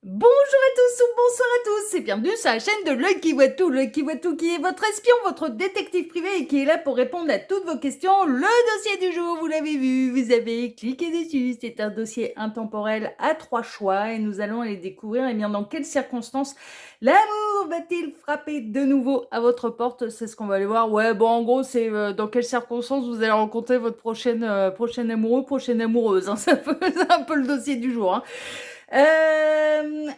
Bonjour à tous ou bonsoir à tous et bienvenue sur la chaîne de Lucky Watou. Lucky Watou qui est votre espion, votre détective privé et qui est là pour répondre à toutes vos questions. Le dossier du jour, vous l'avez vu, vous avez cliqué dessus. C'est un dossier intemporel à 3 choix et nous allons aller découvrir bien, dans quelles circonstances l'amour va-t-il frapper de nouveau à votre porte. C'est ce qu'on va aller voir. Ouais, bon, en gros, c'est dans quelles circonstances vous allez rencontrer votre prochaine amoureux, prochaine amoureuse. Hein. C'est un peu le dossier du jour. Hein.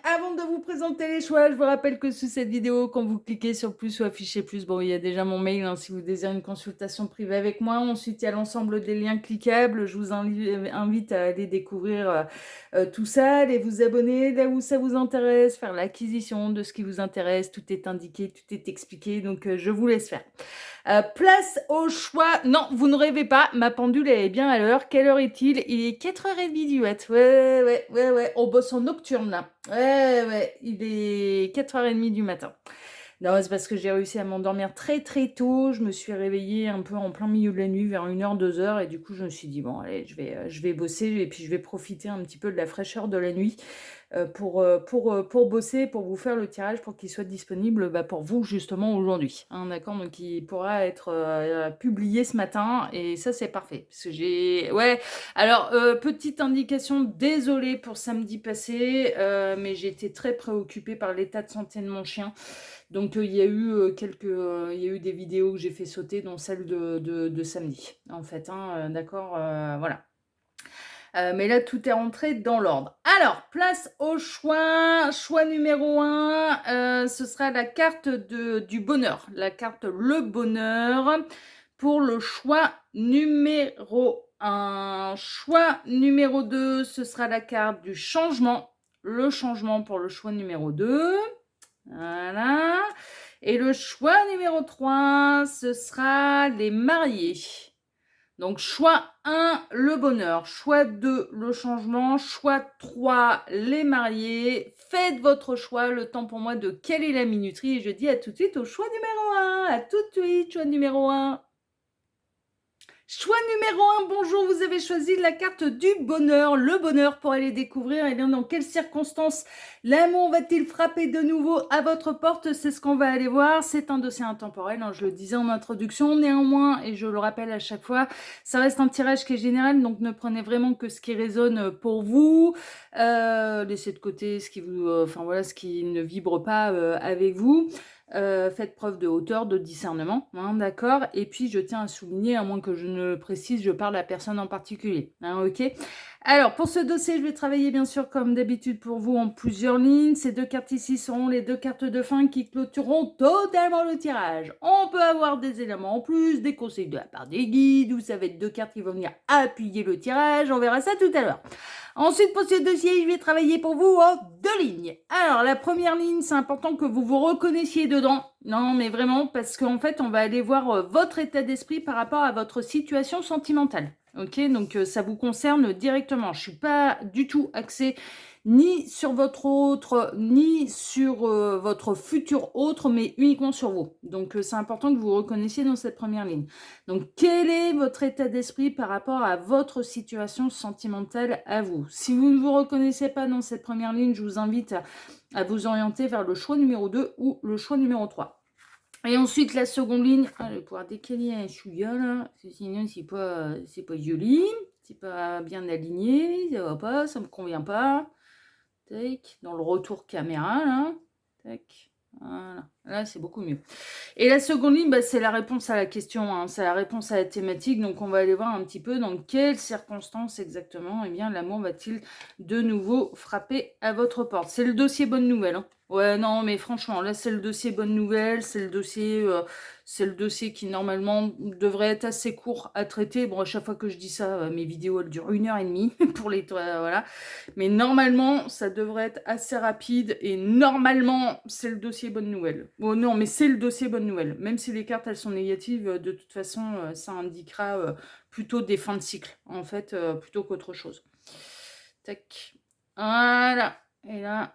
Avant de vous présenter les choix, je vous rappelle que sous cette vidéo, quand vous cliquez sur plus ou afficher plus, bon, il y a déjà mon mail hein, si vous désirez une consultation privée avec moi. Ensuite, il y a l'ensemble des liens cliquables. Je vous invite à aller découvrir tout ça, aller vous abonner là où ça vous intéresse, faire l'acquisition de ce qui vous intéresse. Tout est indiqué, tout est expliqué, donc je vous laisse faire. Place au choix. Non, vous ne rêvez pas, ma pendule elle est bien à l'heure. Quelle heure est-il? Il est 4h30 du mat. Ouais. On bosse en nocturne là. Ouais. Il est 4h30 du matin. Non, c'est parce que j'ai réussi à m'endormir très très tôt. Je me suis réveillée un peu en plein milieu de la nuit, vers 1h, 2h. Et du coup, je me suis dit, bon, allez, je vais bosser et puis je vais profiter un petit peu de la fraîcheur de la nuit pour bosser, pour vous faire le tirage, pour qu'il soit disponible pour vous justement aujourd'hui. Hein, d'accord. Donc il pourra être publié ce matin et ça c'est parfait. Parce que j'ai... Ouais, alors petite indication, désolée pour samedi passé, mais j'ai été très préoccupée par l'état de santé de mon chien. Donc il y a eu il y a eu des vidéos que j'ai fait sauter, dont celle de samedi, en fait. Hein, d'accord, voilà. Mais là, tout est rentré dans l'ordre. Alors, place au choix. Choix numéro 1, ce sera la carte du bonheur. La carte le bonheur pour le choix numéro 1. Choix numéro 2, ce sera la carte du changement. Le changement pour le choix numéro 2. Voilà. Et le choix numéro 3, ce sera les mariés. Donc, choix 1, le bonheur. Choix 2, le changement. Choix 3, les mariés. Faites votre choix. Le temps pour moi de caler la minuterie. Et je dis à tout de suite au choix numéro 1. À tout de suite, choix numéro 1. Choix numéro 1, bonjour, vous avez choisi la carte du bonheur. Le bonheur pour aller découvrir bien, dans quelles circonstances l'amour va-t-il frapper de nouveau à votre porte. C'est ce qu'on va aller voir. C'est un dossier intemporel, hein, je le disais en introduction. Néanmoins, et je le rappelle à chaque fois, ça reste un tirage qui est général, donc ne prenez vraiment que ce qui résonne pour vous. Laissez de côté ce qui vous, ce qui ne vibre pas avec vous. Faites preuve de hauteur, de discernement, hein, d'accord. Et puis je tiens à souligner, à moins que je ne le précise, je parle à personne en particulier, hein, ok. Alors pour ce dossier, je vais travailler bien sûr comme d'habitude pour vous en plusieurs lignes. Ces deux cartes ici seront les deux cartes de fin qui clôtureront totalement le tirage. On peut avoir des éléments en plus, des conseils de la part des guides, ou ça va être deux cartes qui vont venir appuyer le tirage. On verra ça tout à l'heure. Ensuite, pour ce dossier, je vais travailler pour vous en 2 lignes. Alors, la première ligne, c'est important que vous vous reconnaissiez dedans. Non, mais vraiment, parce qu'en fait, on va aller voir votre état d'esprit par rapport à votre situation sentimentale. Ok, donc ça vous concerne directement. Je suis pas du tout axée ni sur votre autre, ni sur votre futur autre, mais uniquement sur vous. Donc c'est important que vous vous reconnaissiez dans cette première ligne. Donc quel est votre état d'esprit par rapport à votre situation sentimentale à vous? Si vous ne vous reconnaissez pas dans cette première ligne, je vous invite à vous orienter vers le choix numéro 2 ou le choix numéro 3. Et ensuite, la seconde ligne, je vais pouvoir décaler un chouïa là, sinon c'est pas joli, c'est pas bien aligné, ça va pas, ça me convient pas. Tac, dans le retour caméra, là. Tac, voilà. Là, c'est beaucoup mieux. Et la seconde ligne, c'est la réponse à la question, hein. C'est la réponse à la thématique. Donc, on va aller voir un petit peu dans quelles circonstances exactement, l'amour va-t-il de nouveau frapper à votre porte. C'est le dossier bonne nouvelle, hein. Ouais, non, mais franchement, là, c'est le dossier bonne nouvelle. C'est le dossier qui, normalement, devrait être assez court à traiter. Bon, à chaque fois que je dis ça, mes vidéos, elles durent 1h30 pour les... voilà. Mais normalement, ça devrait être assez rapide. Et normalement, c'est le dossier bonne nouvelle. Oh non, mais c'est le dossier bonne nouvelle. Même si les cartes, elles sont négatives, de toute façon, ça indiquera plutôt des fins de cycle, en fait, plutôt qu'autre chose. Tac. Voilà. Et là,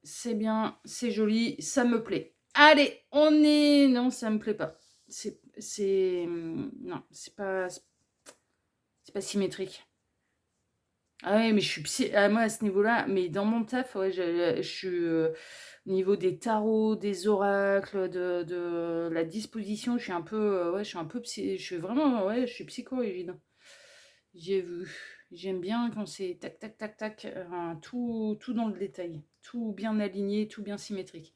c'est bien, c'est joli, ça me plaît. Allez, on est... Non, ça me plaît pas. Non, c'est pas symétrique. Ah ouais, mais moi, à ce niveau-là, mais dans mon taf, ouais, je suis, au niveau des tarots, des oracles, de la disposition, je suis un peu, ouais, je suis un peu je suis vraiment, ouais, je suis psychorigide. J'ai vu. J'aime bien quand c'est tac, tac, tac, tac, tout dans le détail. Tout bien aligné, tout bien symétrique.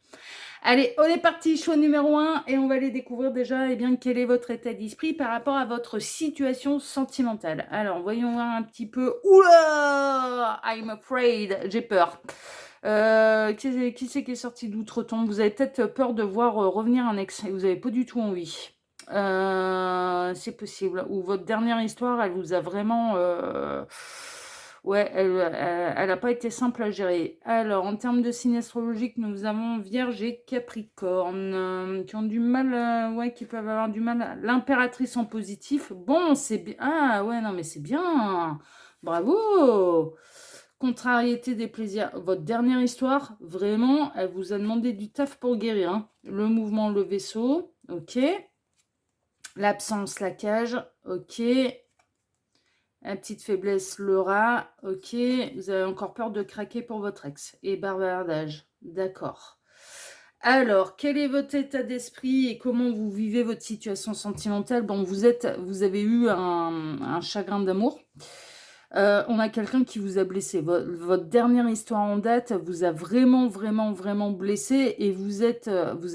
Allez, on est parti, choix numéro 1, et on va aller découvrir déjà, eh bien, quel est votre état d'esprit par rapport à votre situation sentimentale. Alors, voyons voir un petit peu. Oula, I'm afraid, j'ai peur. Qui c'est qui est sorti d'outre-tombe? Vous avez peut-être peur de voir revenir un ex et vous n'avez pas du tout envie. C'est possible. Ou votre dernière histoire, elle vous a vraiment... ouais, elle a pas été simple à gérer. Alors, en termes de signe astrologique, nous avons Vierge et Capricorne, qui ont du mal, ouais, qui peuvent avoir du mal. L'impératrice en positif, bon, c'est bien. Ah, ouais, non, mais c'est bien. Bravo. Contrariété des plaisirs. Votre dernière histoire, vraiment, elle vous a demandé du taf pour guérir, hein. Le mouvement, le vaisseau, ok. L'absence, la cage, ok. La petite faiblesse, le rat, ok. Vous avez encore peur de craquer pour votre ex. Et bavardage, d'accord. Alors, quel est votre état d'esprit et comment vous vivez votre situation sentimentale? Bon, vous avez eu un chagrin d'amour. On a quelqu'un qui vous a blessé. Votre dernière histoire en date vous a vraiment, vraiment, vraiment blessé et vous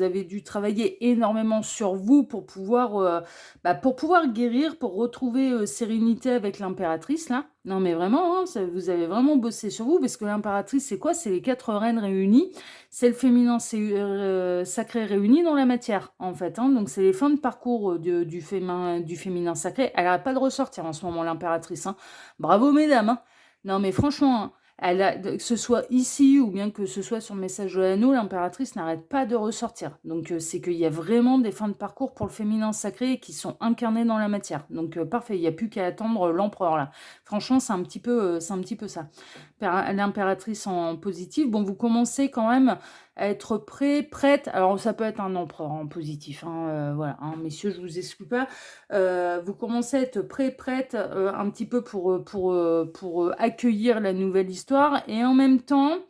avez dû travailler énormément sur vous pour pouvoir guérir, pour retrouver sérénité avec l'impératrice, là. Non, mais vraiment, hein, vous avez vraiment bossé sur vous parce que l'impératrice, c'est quoi? C'est les 4 reines réunies. C'est le féminin sacré réuni dans la matière, en fait, hein. Donc, c'est les fins de parcours du féminin sacré. Elle n'arrête pas de ressortir en ce moment, l'impératrice, hein. Bravo, mesdames, hein. Non, mais franchement, hein, que ce soit ici ou bien que ce soit sur le message de l'anneau, l'impératrice n'arrête pas de ressortir. Donc, c'est qu'il y a vraiment des fins de parcours pour le féminin sacré qui sont incarnées dans la matière. Donc, parfait, il n'y a plus qu'à attendre l'empereur, là. Franchement, c'est un petit peu ça. L'impératrice en positif, bon, vous commencez quand même à être prête. Alors, ça peut être un empereur en positif, hein, voilà, hein, messieurs, je vous exclue pas. Vous commencez à être prête un petit peu pour accueillir la nouvelle histoire. Et en même temps,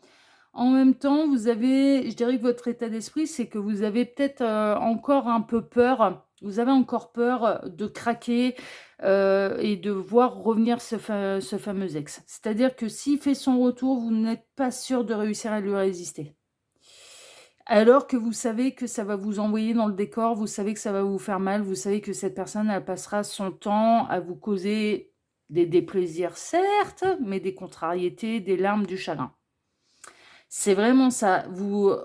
je dirais que votre état d'esprit, c'est que vous avez peut-être encore un peu peur. Vous avez encore peur de craquer et de voir revenir ce fameux ex. C'est-à-dire que s'il fait son retour, vous n'êtes pas sûr de réussir à lui résister. Alors que vous savez que ça va vous envoyer dans le décor, vous savez que ça va vous faire mal, vous savez que cette personne, elle passera son temps à vous causer des déplaisirs, certes, mais des contrariétés, des larmes, du chagrin. C'est vraiment ça.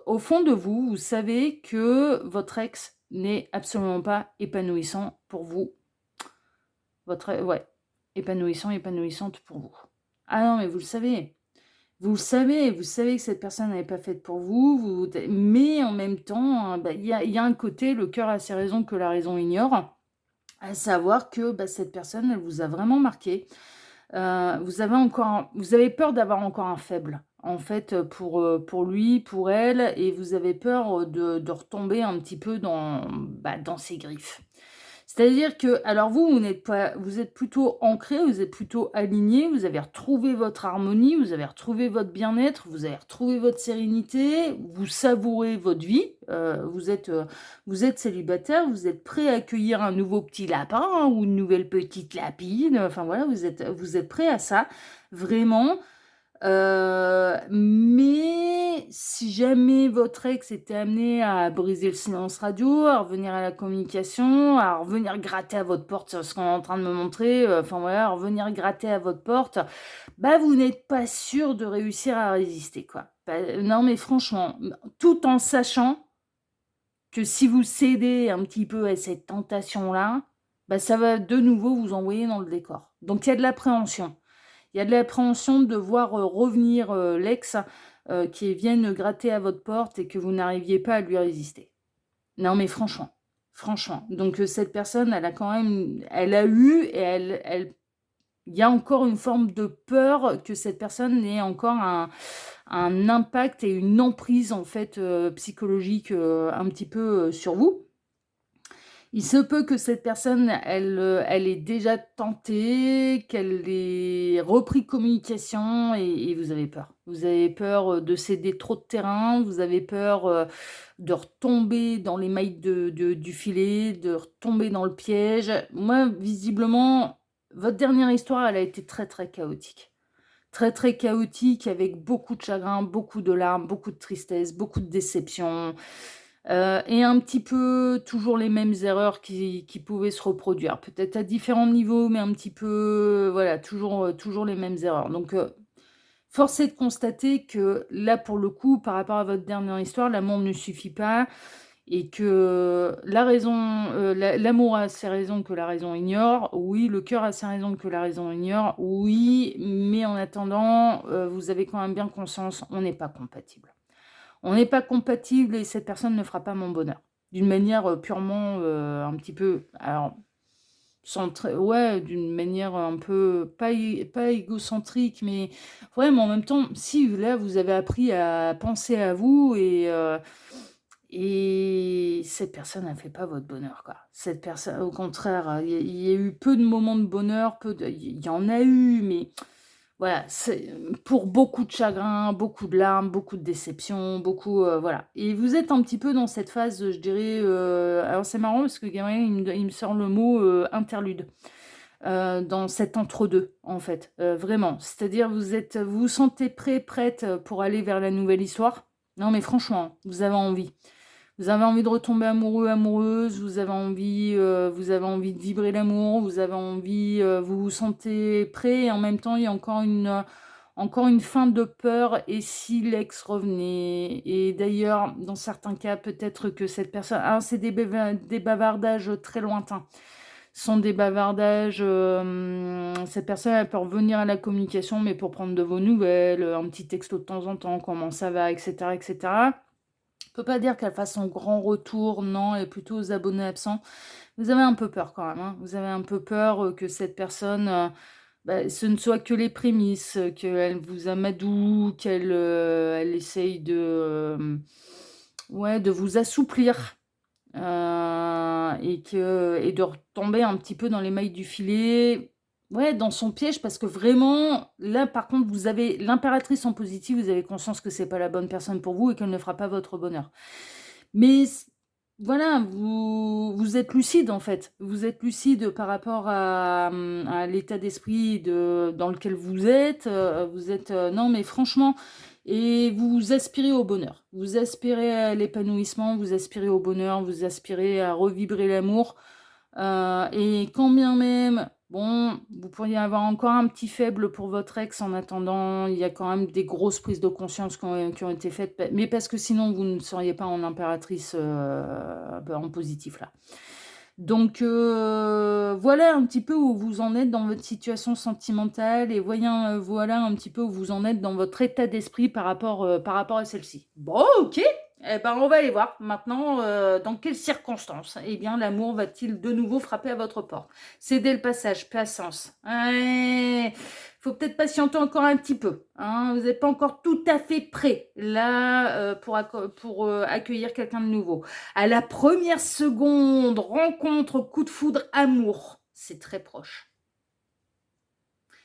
Au fond de vous, vous savez que votre ex n'est absolument pas épanouissant pour vous. Ouais, épanouissante pour vous. Ah non, mais vous le savez. Vous savez que cette personne n'est pas faite pour vous, mais en même temps, il y a un côté, le cœur a ses raisons que la raison ignore, à savoir que cette personne, elle vous a vraiment marqué. Vous avez peur d'avoir encore un faible, en fait, pour lui, pour elle, et vous avez peur de retomber un petit peu dans ses griffes. C'est-à-dire que, alors vous n'êtes pas, vous êtes plutôt ancré, vous êtes plutôt aligné, vous avez retrouvé votre harmonie, vous avez retrouvé votre bien-être, vous avez retrouvé votre sérénité, vous savourez votre vie, vous êtes célibataire, vous êtes prêt à accueillir un nouveau petit lapin, hein, ou une nouvelle petite lapine, enfin voilà, vous êtes prêt à ça, vraiment. Mais si jamais votre ex était amené à briser le silence radio, à revenir à la communication, à revenir gratter à votre porte, c'est ce qu'on est en train de me montrer, enfin voilà, à revenir gratter à votre porte, vous n'êtes pas sûr de réussir à résister, quoi. Non, mais franchement, tout en sachant que si vous cédez un petit peu à cette tentation-là, ça va de nouveau vous envoyer dans le décor. Donc il y a de l'appréhension. Il y a de l'appréhension de voir revenir l'ex qui vienne gratter à votre porte et que vous n'arriviez pas à lui résister. Non, mais franchement, franchement. Donc cette personne, elle a eu et il y a encore une forme de peur que cette personne ait encore un impact et une emprise en fait psychologique un petit peu sur vous. Il se peut que cette personne, elle ait déjà tenté, qu'elle ait repris communication et vous avez peur. Vous avez peur, de céder trop de terrain, vous avez peur, de retomber dans les mailles du filet, de retomber dans le piège. Moi, visiblement, votre dernière histoire, elle a été très, très chaotique. Très, très chaotique avec beaucoup de chagrin, beaucoup de larmes, beaucoup de tristesse, beaucoup de déception. Et un petit peu toujours les mêmes erreurs qui pouvaient se reproduire. Peut-être à différents niveaux, mais un petit peu, voilà, toujours les mêmes erreurs. Donc, force est de constater que là, pour le coup, par rapport à votre dernière histoire, l'amour ne suffit pas et que la raison, l'amour a ses raisons que la raison ignore. Oui, le cœur a ses raisons que la raison ignore. Oui, mais en attendant, vous avez quand même bien conscience, on n'est pas compatibles. On n'est pas compatible et cette personne ne fera pas mon bonheur. D'une manière purement un petit peu, alors, ouais, d'une manière un peu, pas égocentrique, mais ouais, mais en même temps, si là, vous avez appris à penser à vous et cette personne ne fait pas votre bonheur, quoi. Cette personne, au contraire, il y a eu peu de moments de bonheur, il y en a eu, mais voilà, c'est pour beaucoup de chagrin, beaucoup de larmes, beaucoup de déception, beaucoup, voilà. Et vous êtes un petit peu dans cette phase, je dirais, alors c'est marrant parce que Gabriel, il me sort le mot interlude, dans cet entre-deux, en fait, vraiment. C'est-à-dire, vous vous sentez prêt, prête pour aller vers la nouvelle histoire. Non, mais franchement, vous avez envie. Vous avez envie de retomber amoureux, amoureuse, vous avez envie de vibrer l'amour, vous avez envie, vous vous sentez prêt et en même temps, il y a encore une fin de peur et si l'ex revenait. Et d'ailleurs, dans certains cas, peut-être que cette personne... Ah, c'est des bavardages très lointains. Ce sont des bavardages... cette personne, elle peut revenir à la communication, mais pour prendre de vos nouvelles, un petit texto de temps en temps, comment ça va, etc., etc. Je peux pas dire qu'elle fasse son grand retour, non, elle est plutôt aux abonnés absents. Vous avez un peu peur quand même, hein. Vous avez un peu peur que cette personne, ce ne soit que les prémices, qu'elle vous amadoue, elle essaye ouais, de vous assouplir et de retomber un petit peu dans les mailles du filet. Ouais, dans son piège, parce que vraiment, là, par contre, vous avez l'impératrice en positif, vous avez conscience que c'est pas la bonne personne pour vous et qu'elle ne fera pas votre bonheur. Mais voilà, vous êtes lucide en fait. Vous êtes lucide par rapport à l'état d'esprit dans lequel vous êtes. Vous êtes, non, mais franchement, et vous aspirez au bonheur. Vous aspirez à l'épanouissement, vous aspirez au bonheur, vous aspirez à revibrer l'amour. Et quand bien même, bon, vous pourriez avoir encore un petit faible pour votre ex en attendant, il y a quand même des grosses prises de conscience qui ont été faites, mais parce que sinon vous ne seriez pas en impératrice en positif là. Donc voilà un petit peu où vous en êtes dans votre situation sentimentale et voilà un petit peu où vous en êtes dans votre état d'esprit par rapport à celle-ci. Bon, ok. Eh ben, on va aller voir maintenant dans quelles circonstances, eh bien, l'amour va-t-il de nouveau frapper à votre porte. Cédez le passage, patience. Faut peut-être patienter encore un petit peu. Hein. Vous n'êtes pas encore tout à fait prêt là pour accueillir quelqu'un de nouveau. À la première seconde, rencontre, coup de foudre, amour, c'est très proche.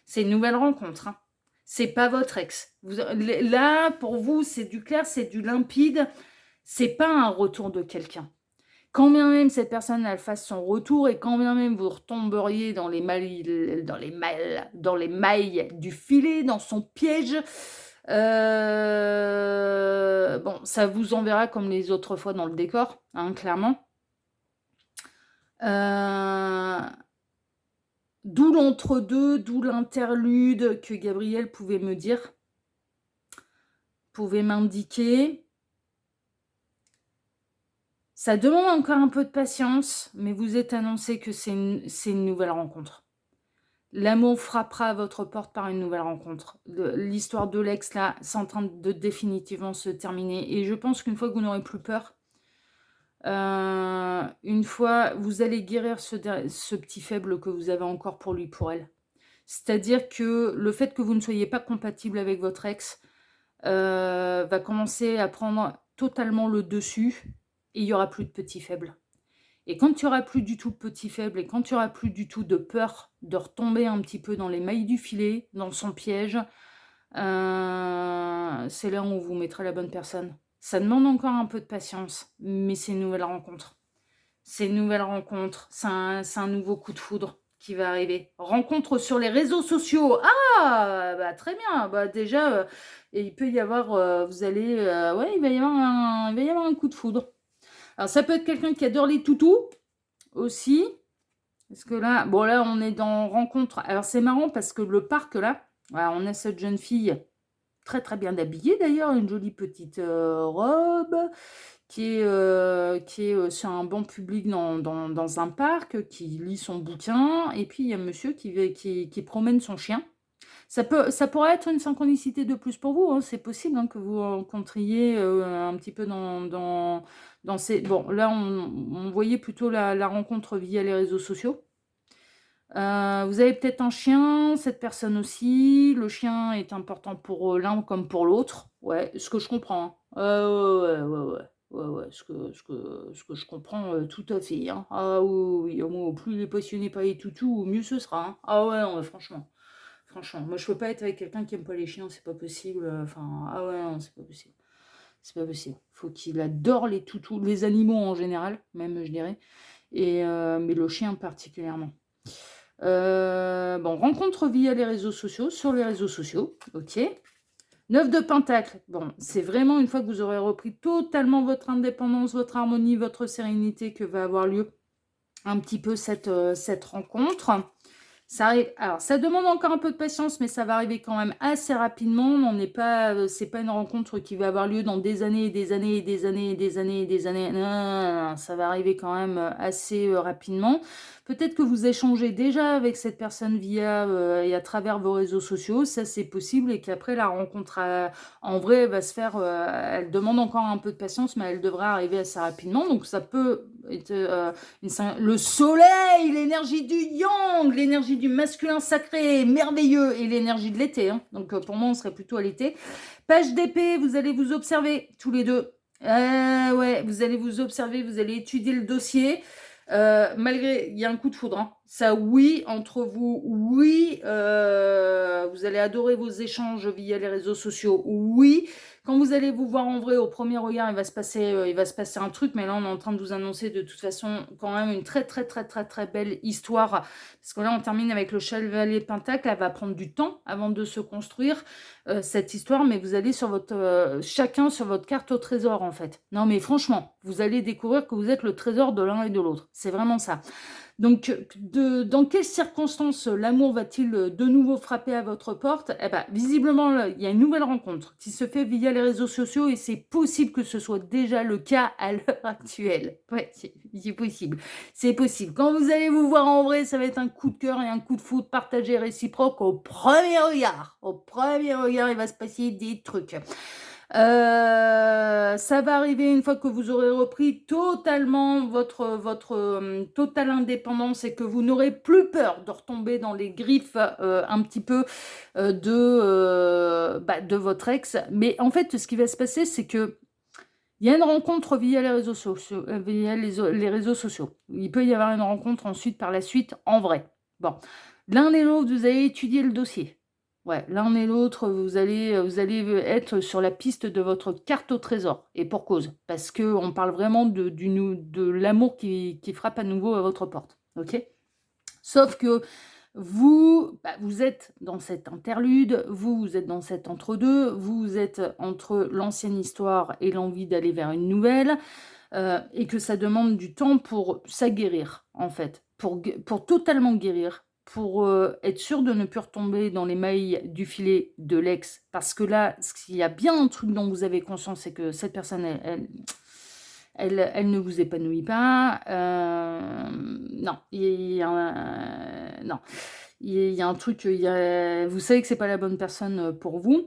C'est une nouvelle rencontre. Hein. C'est pas votre ex. Là, pour vous, c'est du clair, c'est du limpide. C'est pas un retour de quelqu'un. Quand bien même cette personne elle fasse son retour et quand bien même vous retomberiez dans les mailles du filet, dans son piège, bon, ça vous enverra comme les autres fois dans le décor, hein, clairement. D'où l'entre-deux, d'où l'interlude que Gabriel pouvait me dire, pouvait m'indiquer. Ça demande encore un peu de patience, mais vous êtes annoncé que c'est une nouvelle rencontre. L'amour frappera à votre porte par une nouvelle rencontre. L'histoire de l'ex, là, c'est en train de définitivement se terminer. Et je pense qu'une fois que vous n'aurez plus peur, une fois, vous allez guérir ce petit faible que vous avez encore pour lui, pour elle. C'est-à-dire que le fait que vous ne soyez pas compatible avec votre ex va commencer à prendre totalement le dessus et il n'y aura plus de petits faibles. Et quand il y aura plus du tout de petit faible et quand il y aura plus du tout de peur de retomber un petit peu dans les mailles du filet, dans son piège, c'est là où on vous mettra la bonne personne. Ça demande encore un peu de patience, mais c'est une nouvelle rencontre. C'est une nouvelle rencontre, c'est un nouveau coup de foudre qui va arriver. Rencontre sur les réseaux sociaux. Ah, bah très bien. Bah déjà, il peut y avoir, vous allez, ouais, il va y avoir un coup de foudre. Alors ça peut être quelqu'un qui adore les toutous aussi. Parce que là, bon là, on est dans rencontre. Alors c'est marrant parce que le parc là, voilà, on a cette jeune fille très très bien habillée d'ailleurs, une jolie petite robe qui est sur un banc public dans un parc, qui lit son bouquin, et puis il y a monsieur qui promène son chien. Ça pourrait être une synchronicité de plus pour vous, hein, c'est possible hein, que vous rencontriez un petit peu dans ces... Bon, là, on voyait plutôt la rencontre via les réseaux sociaux. Vous avez peut-être un chien, cette personne aussi. Le chien est important pour l'un comme pour l'autre. Ouais, ce que je comprends. Hein. Ouais, ouais, ouais, ouais. Ouais, ouais, ce que je comprends tout à fait. Hein. Ah oui, oui, oui. Moi, plus il est passionné par les toutous, mieux ce sera. Hein. Ah ouais, non, mais franchement. Franchement, moi je peux pas être avec quelqu'un qui aime pas les chiens, c'est pas possible. Enfin, ah ouais, non, c'est pas possible. C'est pas possible. Faut qu'il adore les toutous, les animaux en général, même je dirais. Mais le chien particulièrement. Bon, rencontre via les réseaux sociaux, sur les réseaux sociaux, ok. 9 de Pentacle, bon, c'est vraiment une fois que vous aurez repris totalement votre indépendance, votre harmonie, votre sérénité que va avoir lieu un petit peu cette rencontre. Ça arrive, alors ça demande encore un peu de patience, mais ça va arriver quand même assez rapidement. On n'est pas, c'est pas une rencontre qui va avoir lieu dans des années et des années et des années et des années et des années. Non, non, non, non, ça va arriver quand même assez rapidement. Peut-être que vous échangez déjà avec cette personne via et à travers vos réseaux sociaux, ça c'est possible, et qu'après la rencontre en vrai va se faire. Elle demande encore un peu de patience, mais elle devrait arriver assez rapidement. Donc ça peut être le soleil, l'énergie du yang, l'énergie du masculin sacré, merveilleux, et l'énergie de l'été. Hein. Donc pour moi, on serait plutôt à l'été. Page d'épée, vous allez vous observer tous les deux. Ouais, vous allez vous observer, vous allez étudier le dossier. Malgré, il y a un coup de foudre. Hein. Ça, oui, entre vous, oui. Vous allez adorer vos échanges via les réseaux sociaux, oui. Quand vous allez vous voir en vrai, au premier regard, il va se passer un truc, mais là, on est en train de vous annoncer de toute façon quand même une très, très, très, très, très belle histoire. Parce que là, on termine avec le chevalier de Pentacle. Elle va prendre du temps avant de se construire, cette histoire, mais vous allez sur chacun sur votre carte au trésor, en fait. Non, mais franchement, vous allez découvrir que vous êtes le trésor de l'un et de l'autre. C'est vraiment ça. Donc, dans quelles circonstances l'amour va-t-il de nouveau frapper à votre porte? Eh ben, visiblement, là, il y a une nouvelle rencontre qui se fait via les réseaux sociaux, et c'est possible que ce soit déjà le cas à l'heure actuelle. Ouais, c'est possible. C'est possible. Quand vous allez vous voir en vrai, ça va être un coup de cœur et un coup de foudre partagé réciproque au premier regard. Au premier regard, il va se passer des trucs. Ça va arriver une fois que vous aurez repris totalement votre totale indépendance, et que vous n'aurez plus peur de retomber dans les griffes un petit peu de votre ex. Mais en fait, ce qui va se passer, c'est que il y a une rencontre via les réseaux sociaux, via les réseaux sociaux. Il peut y avoir une rencontre ensuite par la suite en vrai. Bon, l'un et l'autre, vous allez étudier le dossier. Ouais, l'un et l'autre, vous allez être sur la piste de votre carte au trésor. Et pour cause. Parce qu'on parle vraiment de l'amour qui frappe à nouveau à votre porte. Ok? Sauf que vous êtes dans cette interlude, vous êtes dans cet entre-deux, vous êtes entre l'ancienne histoire et l'envie d'aller vers une nouvelle, et que ça demande du temps pour s'aguerrir, en fait, pour totalement guérir, pour être sûr de ne plus retomber dans les mailles du filet de l'ex. Parce que là, s'il y a bien un truc dont vous avez conscience, c'est que cette personne, elle ne vous épanouit pas. Non, non. Il y a un truc, vous savez que c'est pas la bonne personne pour vous.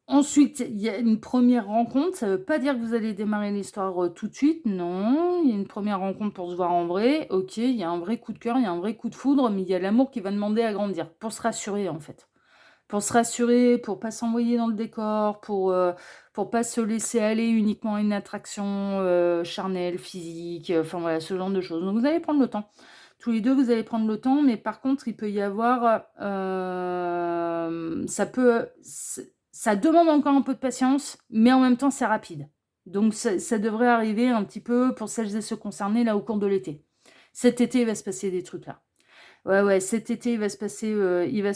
Ensuite, il y a une première rencontre. Ça veut pas dire que vous allez démarrer l'histoire tout de suite. Non, il y a une première rencontre pour se voir en vrai. Ok, il y a un vrai coup de cœur, il y a un vrai coup de foudre, mais il y a l'amour qui va demander à grandir pour se rassurer, en fait. pour se rassurer, pour pas s'envoyer dans le décor, pour pas se laisser aller uniquement à une attraction charnelle, physique, enfin voilà, ce genre de choses. Donc vous allez prendre le temps. Tous les deux, vous allez prendre le temps, mais par contre, il peut y avoir, ça demande encore un peu de patience, mais en même temps, c'est rapide. Donc ça devrait arriver un petit peu pour celles et ceux concernés là au cours de l'été. Cet été, il va se passer des trucs là. Ouais, ouais, cet été, il va se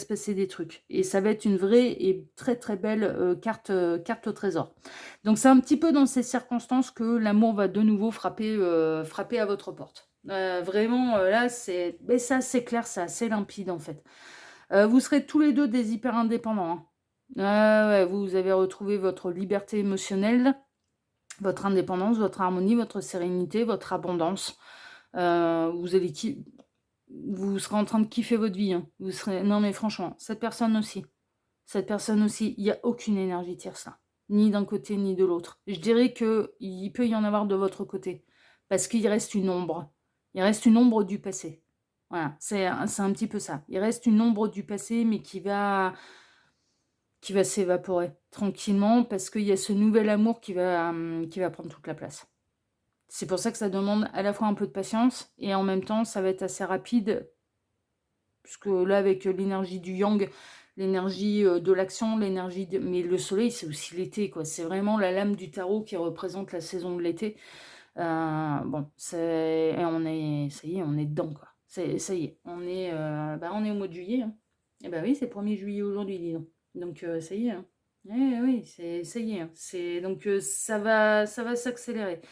passer des trucs. Et ça va être une vraie et très très belle carte au trésor. Donc c'est un petit peu dans ces circonstances que l'amour va de nouveau frapper à votre porte. Vraiment, là, mais c'est assez clair, c'est assez limpide en fait. Vous serez tous les deux des hyper indépendants, hein. Ouais, vous avez retrouvé votre liberté émotionnelle, votre indépendance, votre harmonie, votre sérénité, votre abondance. Vous allez vous serez en train de kiffer votre vie, hein. Vous serez... Non mais franchement, cette personne aussi, il n'y a aucune énergie tierce là. Ni d'un côté, ni de l'autre. Je dirais qu'il peut y en avoir de votre côté. Parce qu'il reste une ombre. Il reste une ombre du passé. Voilà, c'est un petit peu ça. Il reste une ombre du passé, mais qui va s'évaporer tranquillement parce qu'il y a ce nouvel amour qui va prendre toute la place. C'est pour ça que ça demande à la fois un peu de patience et en même temps, ça va être assez rapide. Puisque là, avec l'énergie du yang, l'énergie de l'action, mais le soleil, c'est aussi l'été, quoi. C'est vraiment la lame du tarot qui représente la saison de l'été. Bon, ça y est, on est dedans, quoi. Ça y est, on est au mois de juillet, hein. Eh ben oui, c'est le 1er juillet aujourd'hui, dis donc. Donc, ça y est, hein. Oui, ça y est, hein. Donc, ça va s'accélérer.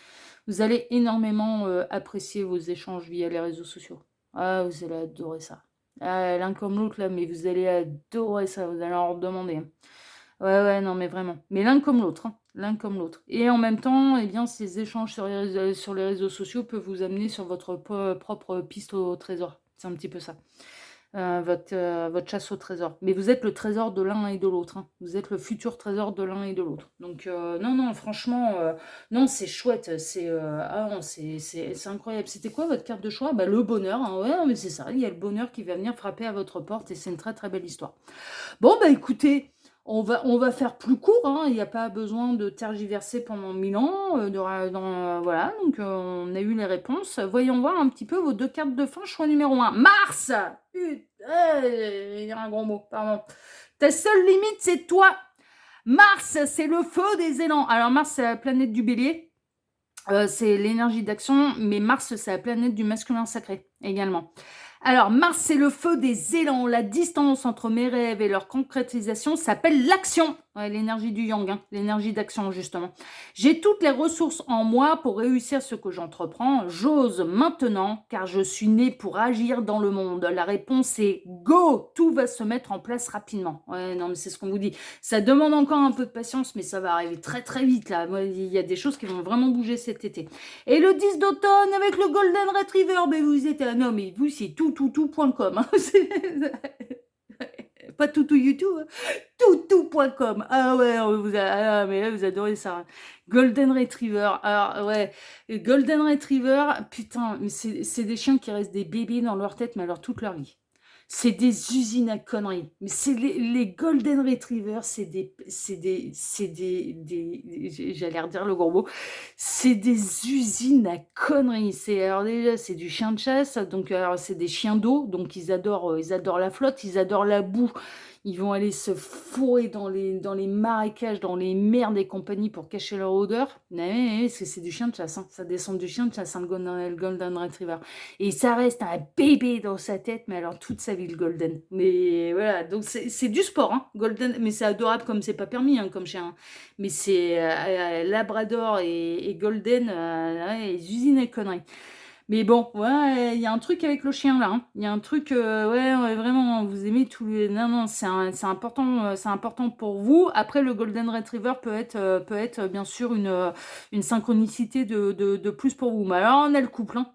Vous allez énormément apprécier vos échanges via les réseaux sociaux. Ah, vous allez adorer ça. Ah, l'un comme l'autre, là, mais vous allez adorer ça, vous allez en redemander, hein. Ouais, ouais, non, mais vraiment. Mais l'un comme l'autre, hein. L'un comme l'autre. Et en même temps, eh bien, ces échanges sur les réseaux sociaux peuvent vous amener sur votre propre piste au trésor. C'est un petit peu ça. Votre chasse au trésor. Mais vous êtes le trésor de l'un et de l'autre, hein. Vous êtes le futur trésor de l'un et de l'autre. Donc, non, non, franchement, non, c'est chouette. C'est incroyable. C'était quoi votre carte de choix? Bah, le bonheur, hein. Ouais, mais c'est ça. Il y a le bonheur qui va venir frapper à votre porte et c'est une très, très belle histoire. Bon, bah écoutez, on va faire plus court, hein. Il n'y a pas besoin de tergiverser pendant 1000 ans. Voilà, donc on a eu les réponses. Voyons voir un petit peu vos deux cartes de fin. Choix numéro 1. Mars! Putain, il y a un gros mot, pardon. Ta seule limite, c'est toi. Mars, c'est le feu des élans. Alors Mars, c'est la planète du bélier. C'est l'énergie d'action, mais Mars, c'est la planète du masculin sacré également. Alors, Mars, c'est le feu des élans. La distance entre mes rêves et leur concrétisation s'appelle l'action. Ouais, l'énergie du yang, hein, l'énergie d'action, justement. J'ai toutes les ressources en moi pour réussir ce que j'entreprends. J'ose maintenant, car je suis née pour agir dans le monde. La réponse est go. Tout va se mettre en place rapidement. Ouais, non, mais c'est ce qu'on vous dit. Ça demande encore un peu de patience, mais ça va arriver très, très vite, là. Il y a des choses qui vont vraiment bouger cet été. Et le 10 d'automne avec le Golden Retriever, mais vous êtes un homme, et vous, c'est tout.com. Hein. Pas toutou YouTube, hein. Toutou.com. Ah ouais, mais là, vous adorez ça. Golden Retriever. Alors, ouais, Golden Retriever, putain, mais c'est des chiens qui restent des bébés dans leur tête, mais alors toute leur vie. C'est des usines à conneries. Mais c'est les Golden Retrievers, j'allais redire le gros mot, c'est des usines à conneries. Alors déjà, c'est du chien de chasse, donc alors c'est des chiens d'eau, donc ils adorent la flotte, ils adorent la boue. Ils vont aller se fourrer dans les marécages, dans les merdes et compagnie pour cacher leur odeur. Mais c'est du chien de chasse, hein. Ça descend du chien de chasse, hein, le Golden Retriever. Et ça reste un bébé dans sa tête, mais alors toute sa vie, le Golden. Mais voilà, donc c'est du sport, hein, Golden, mais c'est adorable comme c'est pas permis, hein, comme chien. Hein. Mais c'est Labrador et Golden, ouais, les usines à conneries. Mais bon, ouais, il y a un truc avec le chien là, hein. Il y a un truc, ouais, vraiment, vous aimez tous les. Non, non, c'est important pour vous. Après, le Golden Retriever peut être bien sûr une synchronicité de plus pour vous. Mais alors, on a le couple, hein.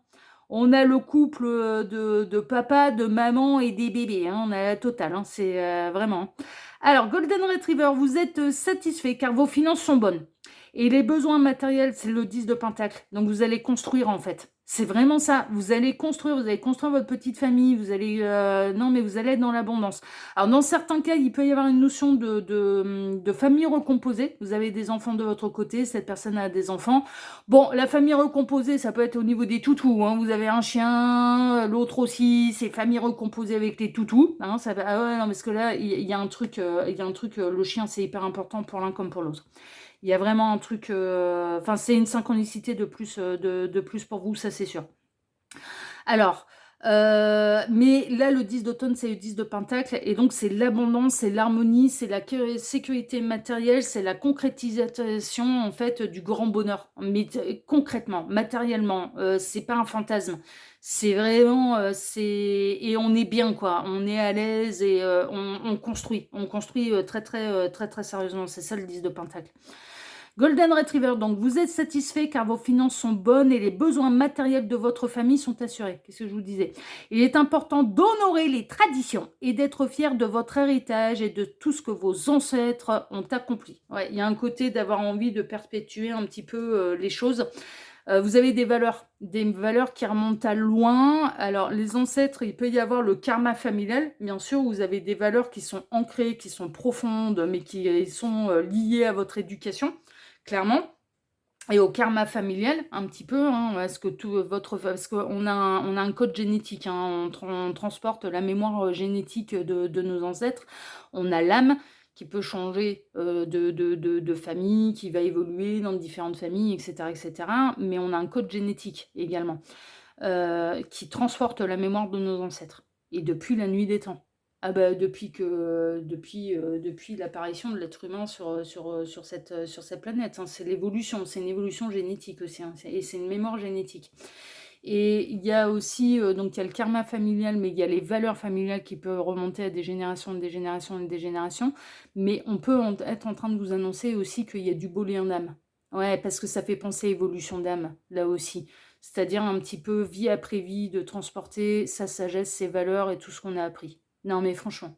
On a le couple de papa, de maman et des bébés, hein. On a la totale, hein. C'est vraiment. Alors, Golden Retriever, vous êtes satisfait car vos finances sont bonnes. Et les besoins matériels, c'est le 10 de Pentacle. Donc, vous allez construire en fait. C'est vraiment ça. Vous allez construire votre petite famille, non, mais vous allez être dans l'abondance. Alors, dans certains cas, il peut y avoir une notion de famille recomposée. Vous avez des enfants de votre côté, cette personne a des enfants. Bon, la famille recomposée, ça peut être au niveau des toutous, hein. Vous avez un chien, l'autre aussi, c'est famille recomposée avec les toutous, hein. Ah ouais, non, parce que là, il y a un truc, le chien, c'est hyper important pour l'un comme pour l'autre. Il y a vraiment un truc, enfin, c'est une synchronicité de plus pour vous, ça c'est sûr. Alors, mais là, le 10 d'automne, c'est le 10 de Pentacle, et donc c'est l'abondance, c'est l'harmonie, c'est la sécurité matérielle, c'est la concrétisation, en fait, du grand bonheur. Mais concrètement, matériellement, c'est pas un fantasme. C'est vraiment, et on est bien, quoi. On est à l'aise et on construit. On construit très, très, très, très sérieusement. C'est ça le 10 de Pentacle. Golden Retriever, donc vous êtes satisfait car vos finances sont bonnes et les besoins matériels de votre famille sont assurés. Qu'est-ce que je vous disais? Il est important d'honorer les traditions et d'être fier de votre héritage et de tout ce que vos ancêtres ont accompli. Ouais, il y a un côté d'avoir envie de perpétuer un petit peu les choses. Vous avez des valeurs qui remontent à loin. Alors, les ancêtres, il peut y avoir le karma familial. Bien sûr, vous avez des valeurs qui sont ancrées, qui sont profondes, mais qui sont liées à votre éducation, clairement. Et au karma familial, un petit peu, hein, parce qu'on a un code génétique, hein, on transporte la mémoire génétique de nos ancêtres. On a l'âme qui peut changer de famille, qui va évoluer dans différentes familles, etc., etc. Mais on a un code génétique également qui transporte la mémoire de nos ancêtres. Et depuis la nuit des temps. Ah bah, depuis l'apparition de l'être humain sur cette planète, hein. C'est l'évolution, c'est une évolution génétique aussi, hein, et c'est une mémoire génétique. Et il y a aussi, donc il y a le karma familial, mais il y a les valeurs familiales qui peuvent remonter à des générations, des générations et des générations. Mais on peut être en train de vous annoncer aussi qu'il y a du beau lien d'âme. Ouais, parce que ça fait penser évolution d'âme, là aussi. C'est-à-dire un petit peu vie après vie, de transporter sa sagesse, ses valeurs et tout ce qu'on a appris. Non, mais franchement,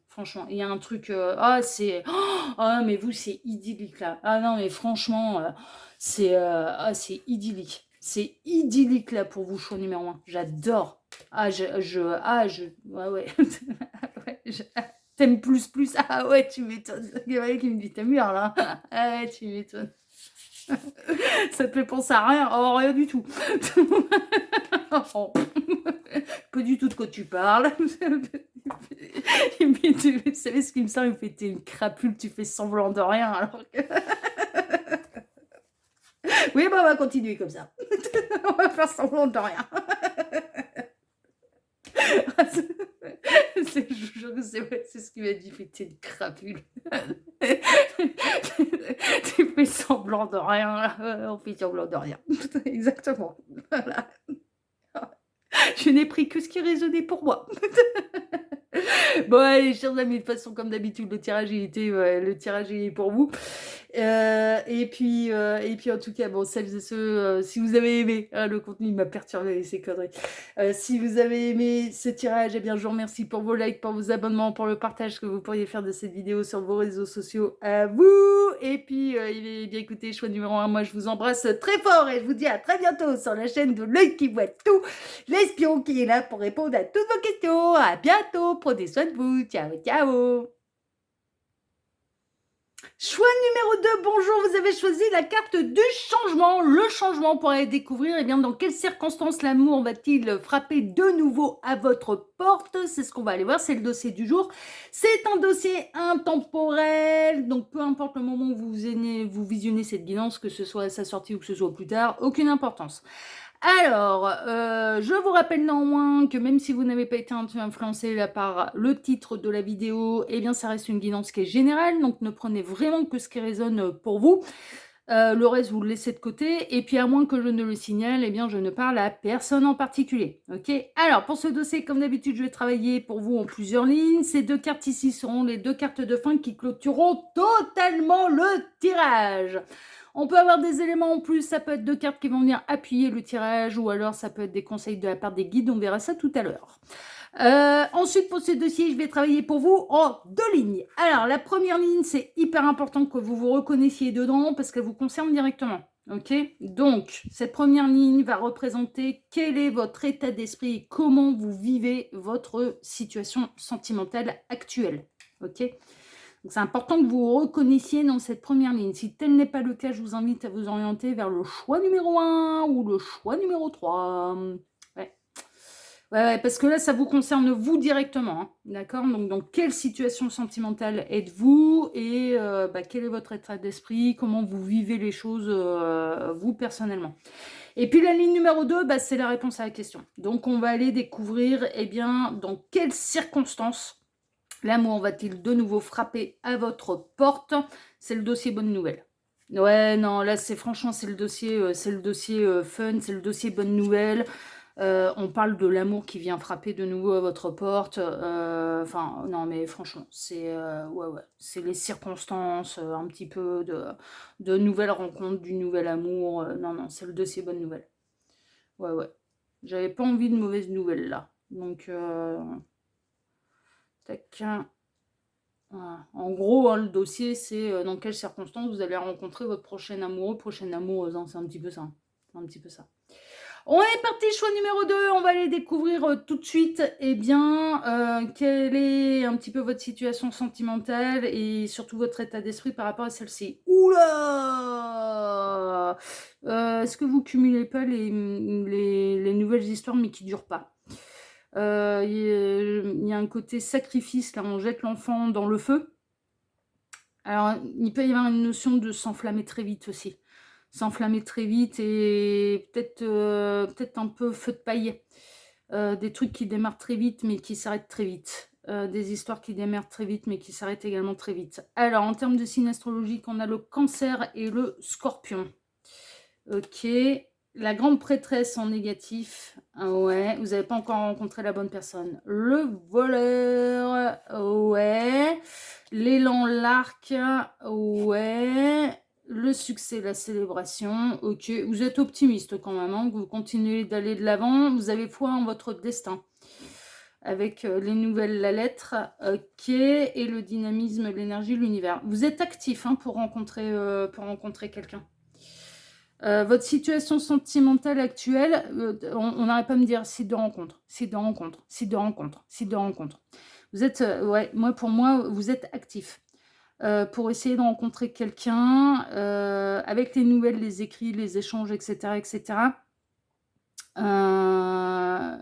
il y a un truc, mais vous, c'est idyllique là. Ah non, mais franchement, c'est idyllique. C'est idyllique là pour vous, choix numéro 1. J'adore. Ouais, ouais. Ouais, t'aimes plus. Ah ouais, tu m'étonnes. Il y a quelqu'un qui me dit, t'es mûr là. Ah ouais, tu m'étonnes. Ça te fait penser à rien? Oh, rien du tout. Oh. Pas du tout de quoi tu parles. Mais vous savez ce qui me sort, il me fait, t'es une crapule, tu fais semblant de rien alors que... Oui, bah on va continuer comme ça. On va faire semblant de rien. Je vous jure que c'est vrai, c'est ce qu'il m'a dit, t'es une crapule. Tu fais semblant de rien, on fait semblant de rien. Exactement. Voilà. Je n'ai pris que ce qui résonnait pour moi. Bon, allez, chers amis, de toute façon, comme d'habitude, le tirage est pour vous. Et puis, en tout cas, bon, celles et ceux, si vous avez aimé, hein, le contenu, il m'a perturbé avec ces conneries. Si vous avez aimé ce tirage, eh bien, je vous remercie pour vos likes, pour vos abonnements, pour le partage que vous pourriez faire de cette vidéo sur vos réseaux sociaux. À vous! Et puis, eh bien, écoutez, choix numéro 1, moi, je vous embrasse très fort et je vous dis à très bientôt sur la chaîne de l'œil qui voit tout, l'espion qui est là pour répondre à toutes vos questions. À bientôt, prenez soin de vous. Ciao, ciao! Choix numéro 2, bonjour, vous avez choisi la carte du changement. Le changement pour aller découvrir, eh bien, dans quelles circonstances l'amour va-t-il frapper de nouveau à votre porte? C'est ce qu'on va aller voir, c'est le dossier du jour. C'est un dossier intemporel, donc peu importe le moment où vous visionnez cette guidance, que ce soit à sa sortie ou que ce soit plus tard, aucune importance. Alors, je vous rappelle néanmoins que même si vous n'avez pas été influencé là par le titre de la vidéo, eh bien ça reste une guidance qui est générale, donc ne prenez vraiment que ce qui résonne pour vous. Le reste, vous le laissez de côté, et puis à moins que je ne le signale, eh bien je ne parle à personne en particulier. Ok. Alors, pour ce dossier, comme d'habitude, je vais travailler pour vous en plusieurs lignes. Ces deux cartes ici seront les deux cartes de fin qui clôtureront totalement le tirage. On peut avoir des éléments en plus, ça peut être deux cartes qui vont venir appuyer le tirage, ou alors ça peut être des conseils de la part des guides, on verra ça tout à l'heure. Ensuite, pour ce dossier, je vais travailler pour vous en deux lignes. Alors, la première ligne, c'est hyper important que vous vous reconnaissiez dedans, parce qu'elle vous concerne directement. Ok, donc cette première ligne va représenter quel est votre état d'esprit et comment vous vivez votre situation sentimentale actuelle. Ok, donc c'est important que vous vous reconnaissiez dans cette première ligne. Si tel n'est pas le cas, je vous invite à vous orienter vers le choix numéro 1 ou le choix numéro 3. Ouais. Ouais, parce que là, ça vous concerne vous directement, hein, d'accord? Donc, dans quelle situation sentimentale êtes-vous et quel est votre état d'esprit? Comment vous vivez les choses, vous, personnellement? Et puis, la ligne numéro 2, c'est la réponse à la question. Donc, on va aller découvrir, eh bien, dans quelles circonstances l'amour va-t-il de nouveau frapper à votre porte? C'est le dossier bonne nouvelle. Ouais, non, là, franchement, c'est le dossier fun, c'est le dossier bonne nouvelle. On parle de l'amour qui vient frapper de nouveau à votre porte. Enfin, non, mais franchement, c'est les circonstances, un petit peu de nouvelles rencontres, du nouvel amour. Non, non, c'est le dossier bonne nouvelle. Ouais, ouais. J'avais pas envie de mauvaises nouvelles là. Donc, tac. Voilà. En gros, hein, le dossier, c'est dans quelles circonstances vous allez rencontrer votre prochain amoureux, prochaine amoureuse. Hein, c'est un petit peu ça. C'est un petit peu ça. On est parti, choix numéro 2, on va aller découvrir tout de suite, eh bien, quelle est un petit peu votre situation sentimentale et surtout votre état d'esprit par rapport à celle-ci. Oula Est-ce que vous cumulez pas les nouvelles histoires mais qui durent pas? Il y a un côté sacrifice, là, on jette l'enfant dans le feu. Alors, il peut y avoir une notion de s'enflammer très vite aussi. S'enflammer très vite et peut-être un peu feu de paille. Des trucs qui démarrent très vite mais qui s'arrêtent très vite. Des histoires qui démarrent très vite mais qui s'arrêtent également très vite. Alors, en termes de signe astrologique, on a le cancer et le scorpion. Ok. La grande prêtresse en négatif. Ouais, vous n'avez pas encore rencontré la bonne personne. Le voleur. Ouais. L'élan, l'arc. Ouais. Le succès, la célébration. Ok. Vous êtes optimiste quand même. Hein, vous continuez d'aller de l'avant. Vous avez foi en votre destin. Avec les nouvelles, la lettre. Ok. Et le dynamisme, l'énergie, l'univers. Vous êtes actif hein, pour rencontrer quelqu'un. Votre situation sentimentale actuelle, on n'arrête pas de me dire site de rencontre, site de rencontre, site de rencontre, site de rencontre. Vous êtes, pour moi, vous êtes actif pour essayer de rencontrer quelqu'un avec les nouvelles, les écrits, les échanges, etc., etc. On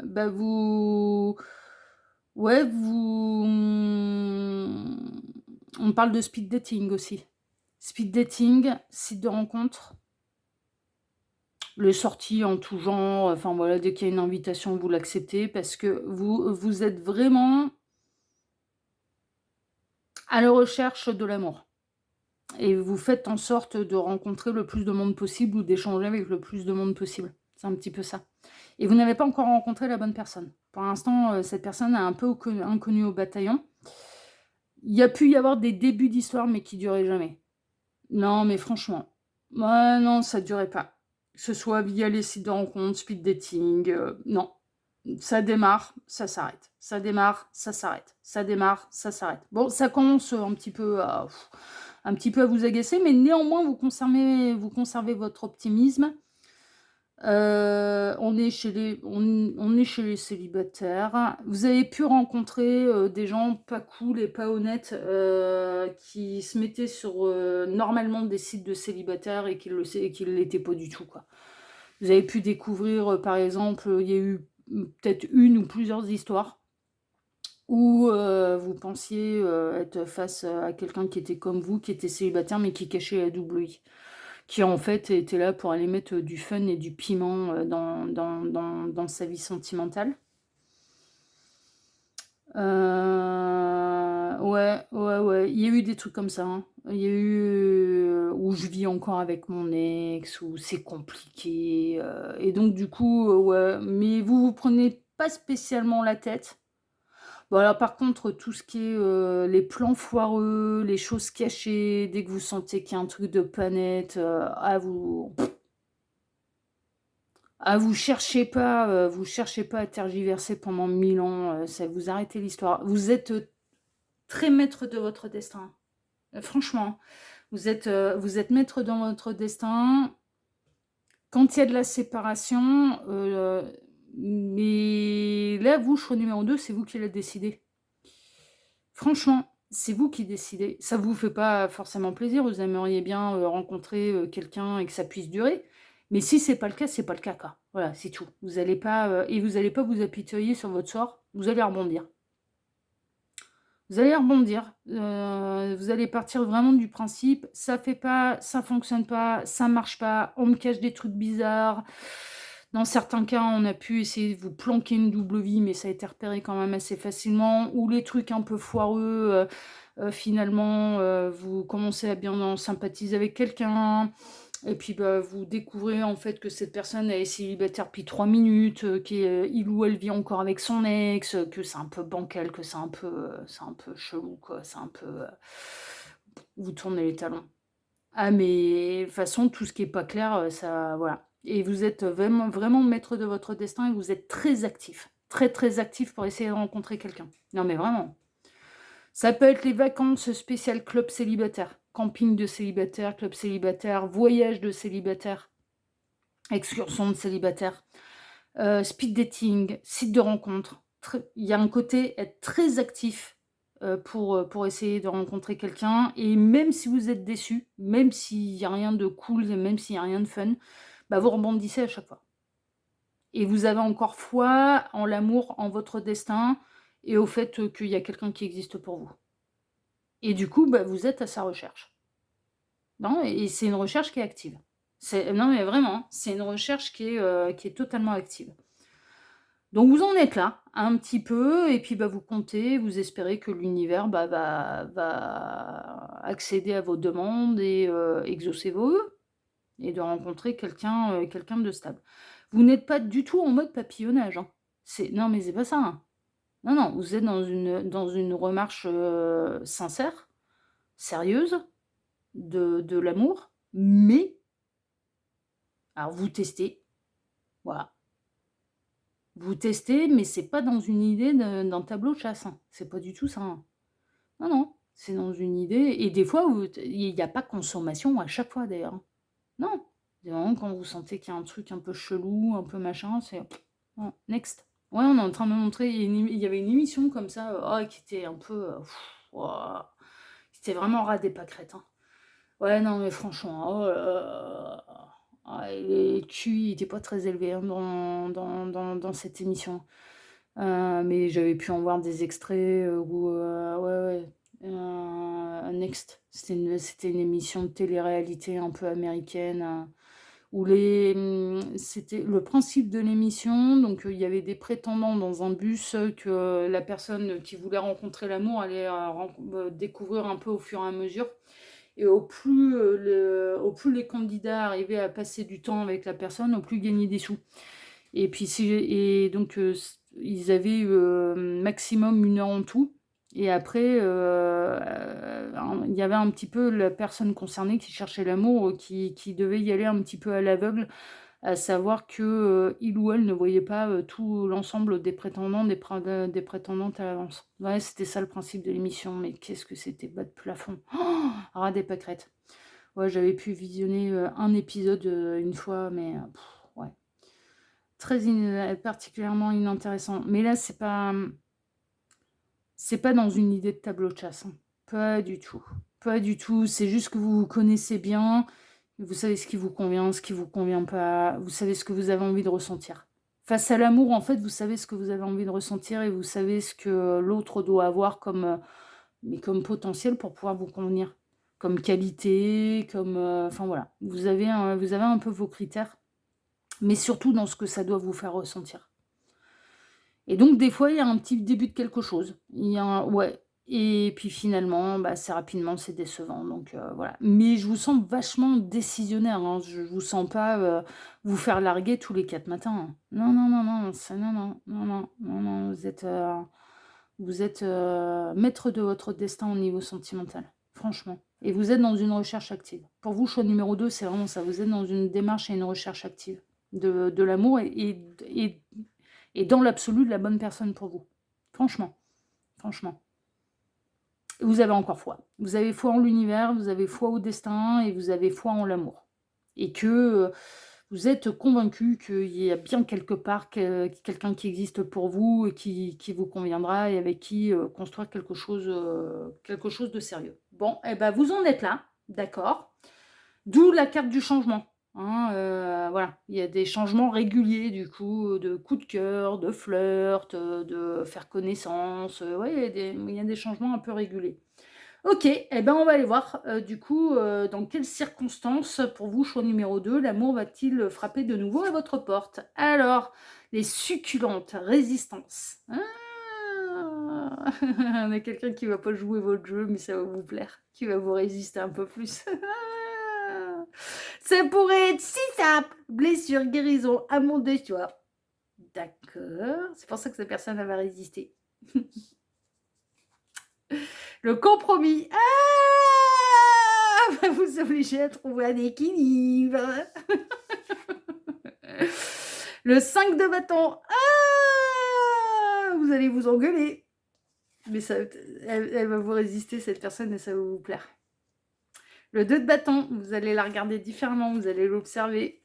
parle de speed dating aussi. Speed dating, site de rencontre. Les sorties en tout genre, enfin voilà, dès qu'il y a une invitation, vous l'acceptez parce que vous êtes vraiment à la recherche de l'amour. Et vous faites en sorte de rencontrer le plus de monde possible ou d'échanger avec le plus de monde possible. C'est un petit peu ça. Et vous n'avez pas encore rencontré la bonne personne. Pour l'instant, cette personne est un peu inconnue au bataillon. Il y a pu y avoir des débuts d'histoire, mais qui duraient jamais. Non, mais franchement, non, ça durait pas. Que ce soit via les sites de rencontres, speed dating, non. Ça démarre, ça s'arrête. Ça démarre, ça s'arrête. Ça démarre, ça s'arrête. Bon, ça commence un petit peu à vous agacer, mais néanmoins, vous conservez votre optimisme. On est chez les célibataires. Vous avez pu rencontrer des gens pas cool et pas honnêtes qui se mettaient sur normalement des sites de célibataires et qui ne l'étaient pas du tout, quoi. Vous avez pu découvrir, par exemple, il y a eu peut-être une ou plusieurs histoires où vous pensiez être face à quelqu'un qui était comme vous, qui était célibataire mais qui cachait la double I, qui en fait était là pour aller mettre du fun et du piment dans sa vie sentimentale. Ouais. Il y a eu des trucs comme ça. Hein. Il y a eu où je vis encore avec mon ex, où c'est compliqué. Et donc, du coup, ouais. Mais vous prenez pas spécialement la tête. Bon, alors, par contre, tout ce qui est les plans foireux, les choses cachées, dès que vous sentez qu'il y a un truc de planète, vous cherchez pas, à tergiverser pendant 1000 ans, ça vous arrêtez l'histoire. Vous êtes très maître de votre destin. Franchement, vous êtes maître dans votre destin. Quand il y a de la séparation, mais là, vous, choix numéro 2, c'est vous qui l'avez décidé. Franchement, c'est vous qui décidez. Ça vous fait pas forcément plaisir, vous aimeriez bien, rencontrer, quelqu'un et que ça puisse durer. Mais si c'est pas le cas, c'est pas le cas, quoi. Voilà, c'est tout. Vous allez pas, et vous allez pas vous apitoyer sur votre sort, vous allez rebondir. Vous allez rebondir, vous allez partir vraiment du principe: «Ça fait pas, ça fonctionne pas, ça marche pas, on me cache des trucs bizarres». Dans certains cas, on a pu essayer de vous planquer une double vie, mais ça a été repéré quand même assez facilement. Ou les trucs un peu foireux, finalement, vous commencez à bien en sympathiser avec quelqu'un. Et puis, bah, vous découvrez en fait que cette personne elle est célibataire depuis 3 minutes, il ou elle vit encore avec son ex, que c'est un peu bancal, que c'est un peu chelou quoi, c'est un peu, vous tournez les talons. Ah mais de toute façon tout ce qui est pas clair, ça voilà. Et vous êtes vraiment vraiment maître de votre destin et vous êtes très actif. Très, très actif pour essayer de rencontrer quelqu'un. Non mais vraiment. Ça peut être les vacances spéciales club célibataire, camping de célibataire, club célibataire, voyage de célibataire, excursion de célibataire, speed dating, site de rencontre. Il y a un côté être très actif pour essayer de rencontrer quelqu'un. Et même si vous êtes déçu, même s'il n'y a rien de cool, même s'il n'y a rien de fun, bah vous rebondissez à chaque fois. Et vous avez encore foi en l'amour, en votre destin et au fait qu'il y a quelqu'un qui existe pour vous. Et du coup, bah, vous êtes à sa recherche. Non, et c'est une recherche qui est active. Non, mais vraiment, c'est une recherche qui est totalement active. Donc vous en êtes là, un petit peu, et puis bah, vous comptez, vous espérez que l'univers bah, va accéder à vos demandes et exaucer vos vœux, et de rencontrer quelqu'un de stable. Vous n'êtes pas du tout en mode papillonnage, hein. Non, mais c'est pas ça, hein. Non, non, vous êtes dans une remarche sincère, sérieuse, de l'amour, mais alors vous testez, voilà. Vous testez, mais c'est pas dans une idée d'un tableau de chasse, hein. C'est pas du tout ça, hein. Non, non, c'est dans une idée et des fois il y a pas consommation à chaque fois d'ailleurs, hein. Non, c'est vraiment quand vous sentez qu'il y a un truc un peu chelou, un peu machin, c'est non, next. Ouais, on est en train de me montrer, il y avait une émission comme ça, qui était un peu, wouah, c'était vraiment ras des pâquerettes, hein. Ouais, non, mais franchement, oh là là. Ah, et le QI il était pas très élevé, hein, dans cette émission. Mais j'avais pu en voir des extraits, où, ouais, ouais, Next. C'était une émission de télé-réalité un peu américaine, où c'était le principe de l'émission, donc il y avait des prétendants dans un bus, que la personne qui voulait rencontrer l'amour allait, découvrir un peu au fur et à mesure. Et au plus les candidats arrivaient à passer du temps avec la personne, au plus ils gagnaient des sous. Et puis et donc ils avaient maximum 1 heure en tout. Et après, il y avait un petit peu la personne concernée qui cherchait l'amour, qui devait y aller un petit peu à l'aveugle, à savoir que il ou elle ne voyait pas tout l'ensemble des prétendants, des prétendantes à l'avance. Ouais, c'était ça le principe de l'émission, mais qu'est-ce que c'était bas de plafond. Oh, ras des pâquerettes. Ouais, j'avais pu visionner un épisode une fois, mais ouais, particulièrement inintéressant. Mais là, c'est pas dans une idée de tableau de chasse, hein. Pas du tout. Pas du tout. C'est juste que vous vous connaissez bien. Vous savez ce qui vous convient, ce qui vous convient pas. Vous savez ce que vous avez envie de ressentir. Face à l'amour, en fait, vous savez ce que vous avez envie de ressentir et vous savez ce que l'autre doit avoir mais comme potentiel pour pouvoir vous convenir. Comme qualité, enfin voilà. Vous avez un peu vos critères, mais surtout dans ce que ça doit vous faire ressentir. Et donc des fois, il y a un petit début de quelque chose. Ouais, et puis finalement, bah, assez rapidement, c'est décevant, donc voilà. Mais je vous sens vachement décisionnaire, hein. Je vous sens pas, vous faire larguer tous les 4 matins, hein. Non, non, non, non, non, non, non, non, non, non, vous êtes, maître de votre destin au niveau sentimental, franchement. Et vous êtes dans une recherche active. Pour vous, choix numéro 2, c'est vraiment ça. Vous êtes dans une démarche et une recherche active de l'amour et dans l'absolu de la bonne personne pour vous. Franchement, franchement. Vous avez encore foi. Vous avez foi en l'univers, vous avez foi au destin et vous avez foi en l'amour. Et que Vous êtes convaincu qu'il y a bien quelque part quelqu'un qui existe pour vous et qui vous conviendra et avec qui construire quelque chose de sérieux. Bon, et ben vous en êtes là, d'accord. D'où la carte du changement. Hein, voilà, il y a des changements réguliers du coup, de coup de cœur, de flirt, de faire connaissance. Ouais, il y a des changements un peu réguliers. OK, et ben, on va aller voir, du coup, dans quelles circonstances, pour vous, choix numéro 2, l'amour va-t-il frapper de nouveau à votre porte? Alors, les succulentes résistances. Ah! On a quelqu'un qui va pas jouer votre jeu, mais ça va vous plaire, qui va vous résister un peu plus. Ça pourrait être si simple: blessure, guérison, amour de soi. D'accord, c'est pour ça que cette personne, elle va résister. Le compromis. Ah! Va vous obliger à trouver un équilibre. Le 5 de bâton. Ah! Vous allez vous engueuler. Mais ça, elle va vous résister, cette personne, et ça va vous plaire. Le 2 de bâton, vous allez la regarder différemment, vous allez l'observer.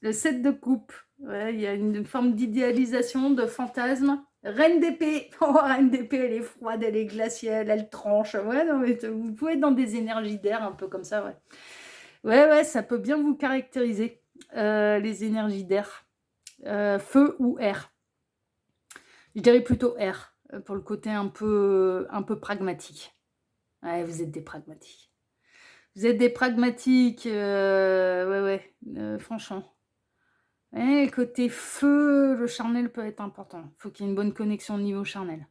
Le 7 de coupe, ouais, il y a une forme d'idéalisation, de fantasme. Reine d'épée. Oh, reine d'épée, elle est froide, elle est glaciale, elle tranche. Ouais, non, mais vous pouvez être dans des énergies d'air, un peu comme ça, ouais. Ouais, ça peut bien vous caractériser, les énergies d'air. Feu ou air. Je dirais plutôt air, pour le côté un peu pragmatique. Ouais, vous êtes des pragmatiques. Vous êtes des pragmatiques, ouais, franchement. Ouais, côté feu, le charnel peut être important. Il faut qu'il y ait une bonne connexion au niveau charnel.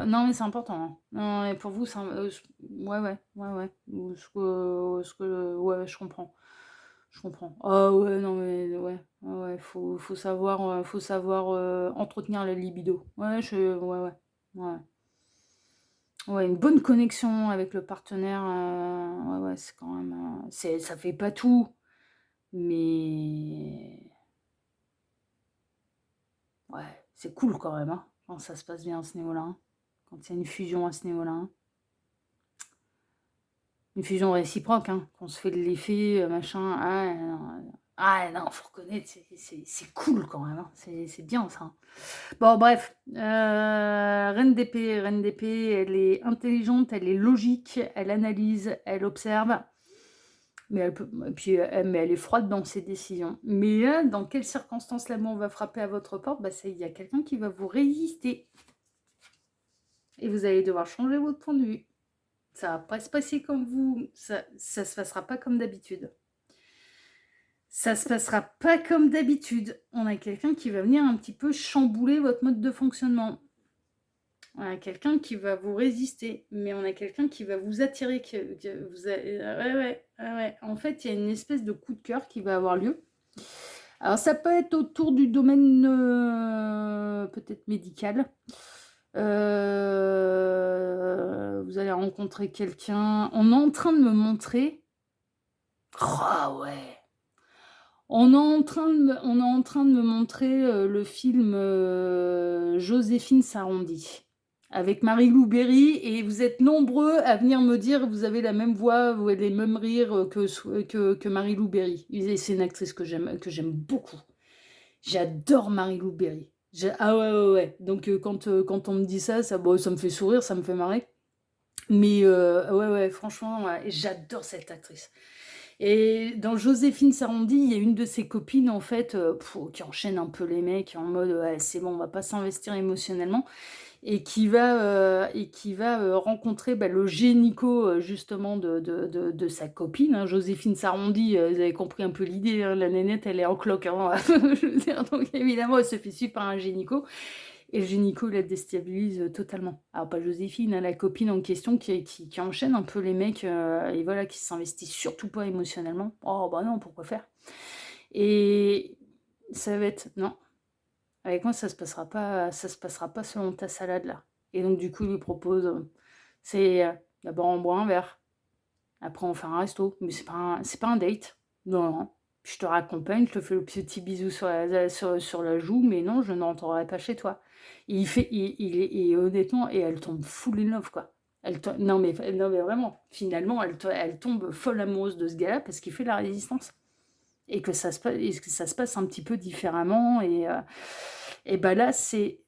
Non, mais c'est important. Hein. Non, et pour vous, ouais. Ouais, je comprends. Je comprends. Ah ouais, non, mais ouais, faut savoir, entretenir la libido. Ouais. Ouais, une bonne connexion avec le partenaire, ouais, c'est quand même, ça fait pas tout, mais ouais, c'est cool quand même, hein, quand ça se passe bien à ce niveau-là, hein. Quand il y a une fusion à ce niveau-là, hein. Une fusion réciproque, hein, qu'on se fait de l'effet, machin. Non, faut reconnaître, c'est cool quand même, hein. C'est bien ça, hein. Bon, bref, reine d'épée, elle est intelligente, elle est logique, elle analyse, elle observe, mais mais elle est froide dans ses décisions. Mais dans quelles circonstances l'amour va frapper à votre porte? Bah, il y a quelqu'un qui va vous résister. Et vous allez devoir changer votre point de vue. Ça va pas se passer comme vous, ça se passera pas comme d'habitude. Ça se passera pas comme d'habitude. On a quelqu'un qui va venir un petit peu chambouler votre mode de fonctionnement. On a quelqu'un qui va vous résister, mais on a quelqu'un qui va vous attirer, ouais. En fait, il y a une espèce de coup de cœur qui va avoir lieu. Alors, ça peut être autour du domaine peut-être médical. Vous allez rencontrer quelqu'un. On est en train de me montrer. Ah ouais. On est en train de me montrer le film Joséphine Sarondy avec Marie-Lou Berry, et vous êtes nombreux à venir me dire que vous avez la même voix ou les mêmes rires que Marie-Lou Berry. Et c'est une actrice que j'aime beaucoup. J'adore Marie-Lou Berry. Ah ouais. Donc quand on me dit ça, bon, ça me fait sourire, ça me fait marrer. Mais ouais, franchement, ouais, j'adore cette actrice. Et dans Joséphine Sarondy, il y a une de ses copines, en fait, qui enchaîne un peu les mecs en mode ouais, c'est bon, on va pas s'investir émotionnellement, et qui va rencontrer le gynéco justement de sa copine, hein, Joséphine Sarondy. Vous avez compris un peu l'idée, hein, la nénette, elle est en cloque, hein, je veux dire, donc évidemment, elle se fait suivre par un gynéco. Et le gynéco la déstabilise totalement. Alors pas Joséphine, hein, la copine en question qui enchaîne un peu les mecs, et voilà, qui s'investit surtout pas émotionnellement. Oh bah non, pourquoi faire? Et ça va être non, avec moi ça se passera pas selon ta salade là. Et donc du coup il lui propose, c'est d'abord on boit un verre, après on fait un resto, mais c'est pas un date. Non. Je te raccompagne, je te fais le petit bisou sur la joue, mais non, je ne rentrerai pas chez toi. Et et honnêtement, et elle tombe full in love, quoi. Non mais vraiment, finalement, elle tombe folle amoureuse de ce gars-là parce qu'il fait la résistance. et que ça se passe un petit peu différemment et bah, là, c'est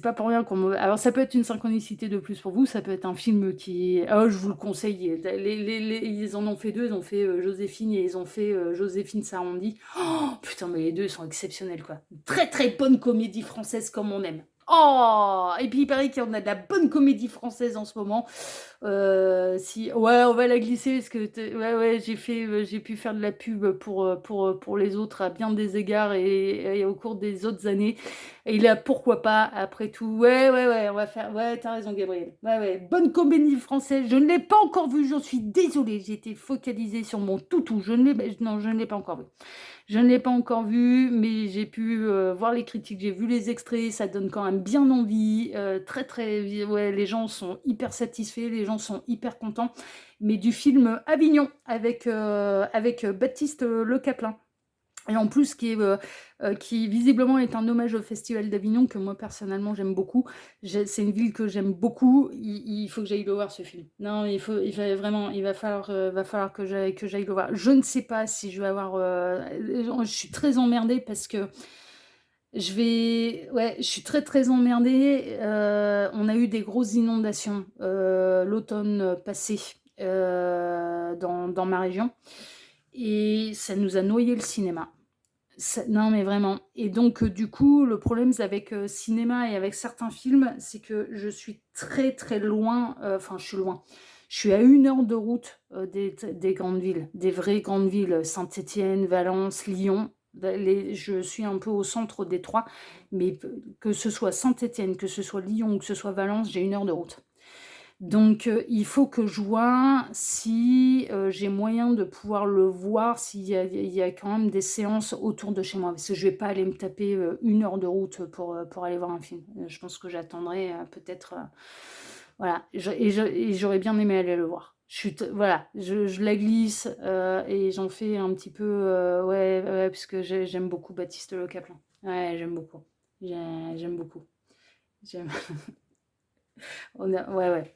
pas pour rien qu'on me alors ça peut être une synchronicité de plus pour vous, ça peut être un film qui oh, je vous le conseille, ils en ont fait 2, ils ont fait, Joséphine et ils ont fait, Joséphine Sarandie. Oh putain, mais les 2 sont exceptionnels, quoi. Très, très bonne comédie française comme on aime. Oh! Et puis il paraît qu'il y en a de la bonne comédie française en ce moment. Si ouais, on va la glisser parce que ouais, j'ai pu faire de la pub pour les autres à bien des égards et au cours des autres années. Et là, pourquoi pas, après tout. Ouais, on va faire. Ouais, t'as raison, Gabriel. Ouais, bonne comédie française. Je ne l'ai pas encore vue, j'en suis désolée. J'ai été focalisée sur mon toutou. Non, je ne l'ai pas encore vue. Je ne l'ai pas encore vu, mais j'ai pu voir les critiques, j'ai vu les extraits, ça donne quand même bien envie. Très très, ouais, les gens sont hyper satisfaits, les gens sont hyper contents. Mais du film Avignon avec Baptiste Le Caplin. Et en plus, qui visiblement est un hommage au Festival d'Avignon, que moi personnellement j'aime beaucoup. C'est une ville que j'aime beaucoup. Il faut que j'aille le voir ce film. Non, il va falloir que j'aille le voir. Je ne sais pas si je vais avoir. Je suis très emmerdée parce que ouais, je suis très très emmerdée. On a eu des grosses inondations l'automne passé dans ma région et ça nous a noyé le cinéma. Non, mais vraiment. Et donc, du coup, le problème avec cinéma et avec certains films, c'est que je suis très très loin. Enfin, je suis loin. Je suis à 1 heure de route des grandes villes, des vraies grandes villes, Saint-Étienne, Valence, Lyon. Je suis un peu au centre des trois, mais que ce soit Saint-Étienne, que ce soit Lyon ou que ce soit Valence, j'ai 1 heure de route. Donc, il faut que je vois si j'ai moyen de pouvoir le voir, il y a quand même des séances autour de chez moi. Parce que je vais pas aller me taper 1 heure de route pour aller voir un film. Je pense que j'attendrai peut-être. Voilà. Et j'aurais bien aimé aller le voir. Voilà, je la glisse et j'en fais un petit peu. Ouais, parce que j'aime beaucoup Baptiste Le Caplin. Ouais, j'aime beaucoup. J'aime beaucoup. J'aime. Ouais.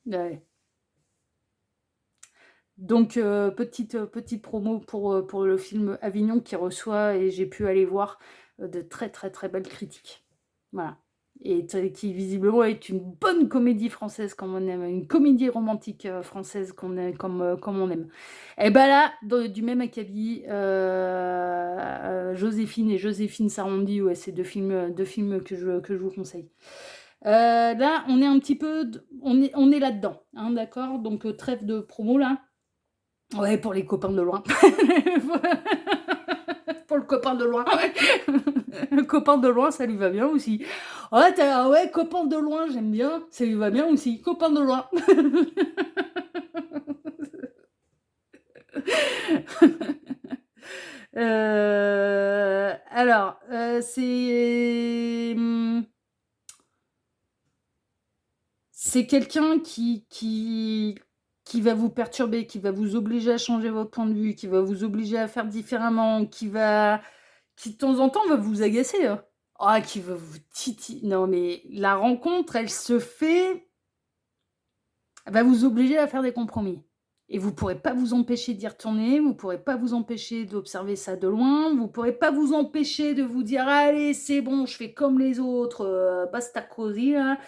Ouais. Donc, petite promo pour le film Avignon qui reçoit, et j'ai pu aller voir de très très très belles critiques. Voilà. Et qui visiblement est une bonne comédie française comme on aime, une comédie romantique française comme on aime. Et ben là, du même acabit, Joséphine et Joséphine Sarandie, ouais, c'est deux films que je vous conseille. Là, on est un petit peu, on est là-dedans, hein, d'accord? Donc, trêve de promo là. Ouais, pour les copains de loin. Pour le copain de loin. Le copain de loin, ça lui va bien aussi. Ouais, ouais, copain de loin, j'aime bien. Ça lui va bien aussi. Copain de loin. Alors, c'est quelqu'un qui va vous perturber, qui va vous obliger à changer votre point de vue, qui va vous obliger à faire différemment, qui de temps en temps va vous agacer, hein. Ah, qui va vous titiller. Non, mais la rencontre, elle se fait, elle va vous obliger à faire des compromis. Et vous pourrez pas vous empêcher d'y retourner, vous pourrez pas vous empêcher d'observer ça de loin, vous pourrez pas vous empêcher de vous dire allez, c'est bon, je fais comme les autres, basta così là.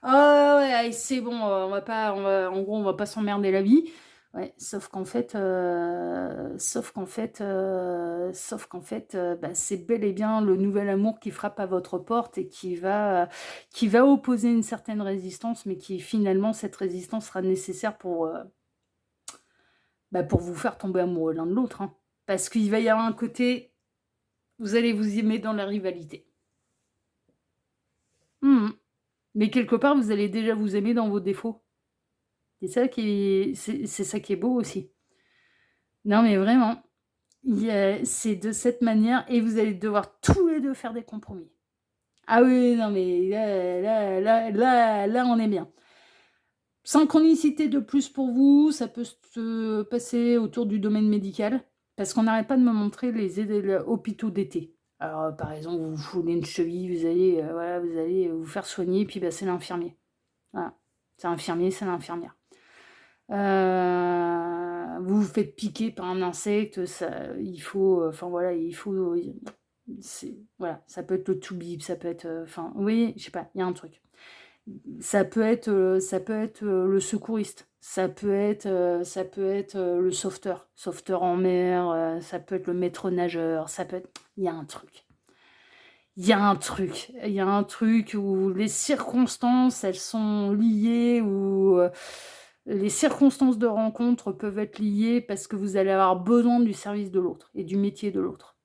Ah ouais, allez, c'est bon, en gros, on va pas s'emmerder la vie. Ouais, sauf qu'en fait, bah, c'est bel et bien le nouvel amour qui frappe à votre porte et qui va opposer une certaine résistance, mais qui finalement, cette résistance sera nécessaire pour vous faire tomber amoureux l'un de l'autre, hein. Parce qu'il va y avoir un côté, vous allez vous aimer dans la rivalité. Mhm. Mais quelque part, vous allez déjà vous aimer dans vos défauts. C'est ça qui est beau aussi. Non, mais vraiment, c'est de cette manière, et vous allez devoir tous les deux faire des compromis. Ah oui, non, mais là, on est bien. Synchronicité de plus pour vous, ça peut se passer autour du domaine médical, parce qu'on n'arrête pas de me montrer les hôpitaux d'été. Alors, par exemple, vous vous foulez une cheville, vous allez vous faire soigner, puis bah, c'est l'infirmier. Voilà. C'est l'infirmier, c'est l'infirmière. vous vous faites piquer par un insecte, il faut, enfin voilà, voilà, ça peut être le toubib, ça peut être, enfin, oui, je sais pas, il y a un truc. Ça peut être le secouriste, ça peut être le sauveteur en mer, ça peut être le maître nageur, ça peut être, il y a un truc. Il y a un truc où les circonstances, elles sont liées, où les circonstances de rencontre peuvent être liées parce que vous allez avoir besoin du service de l'autre et du métier de l'autre.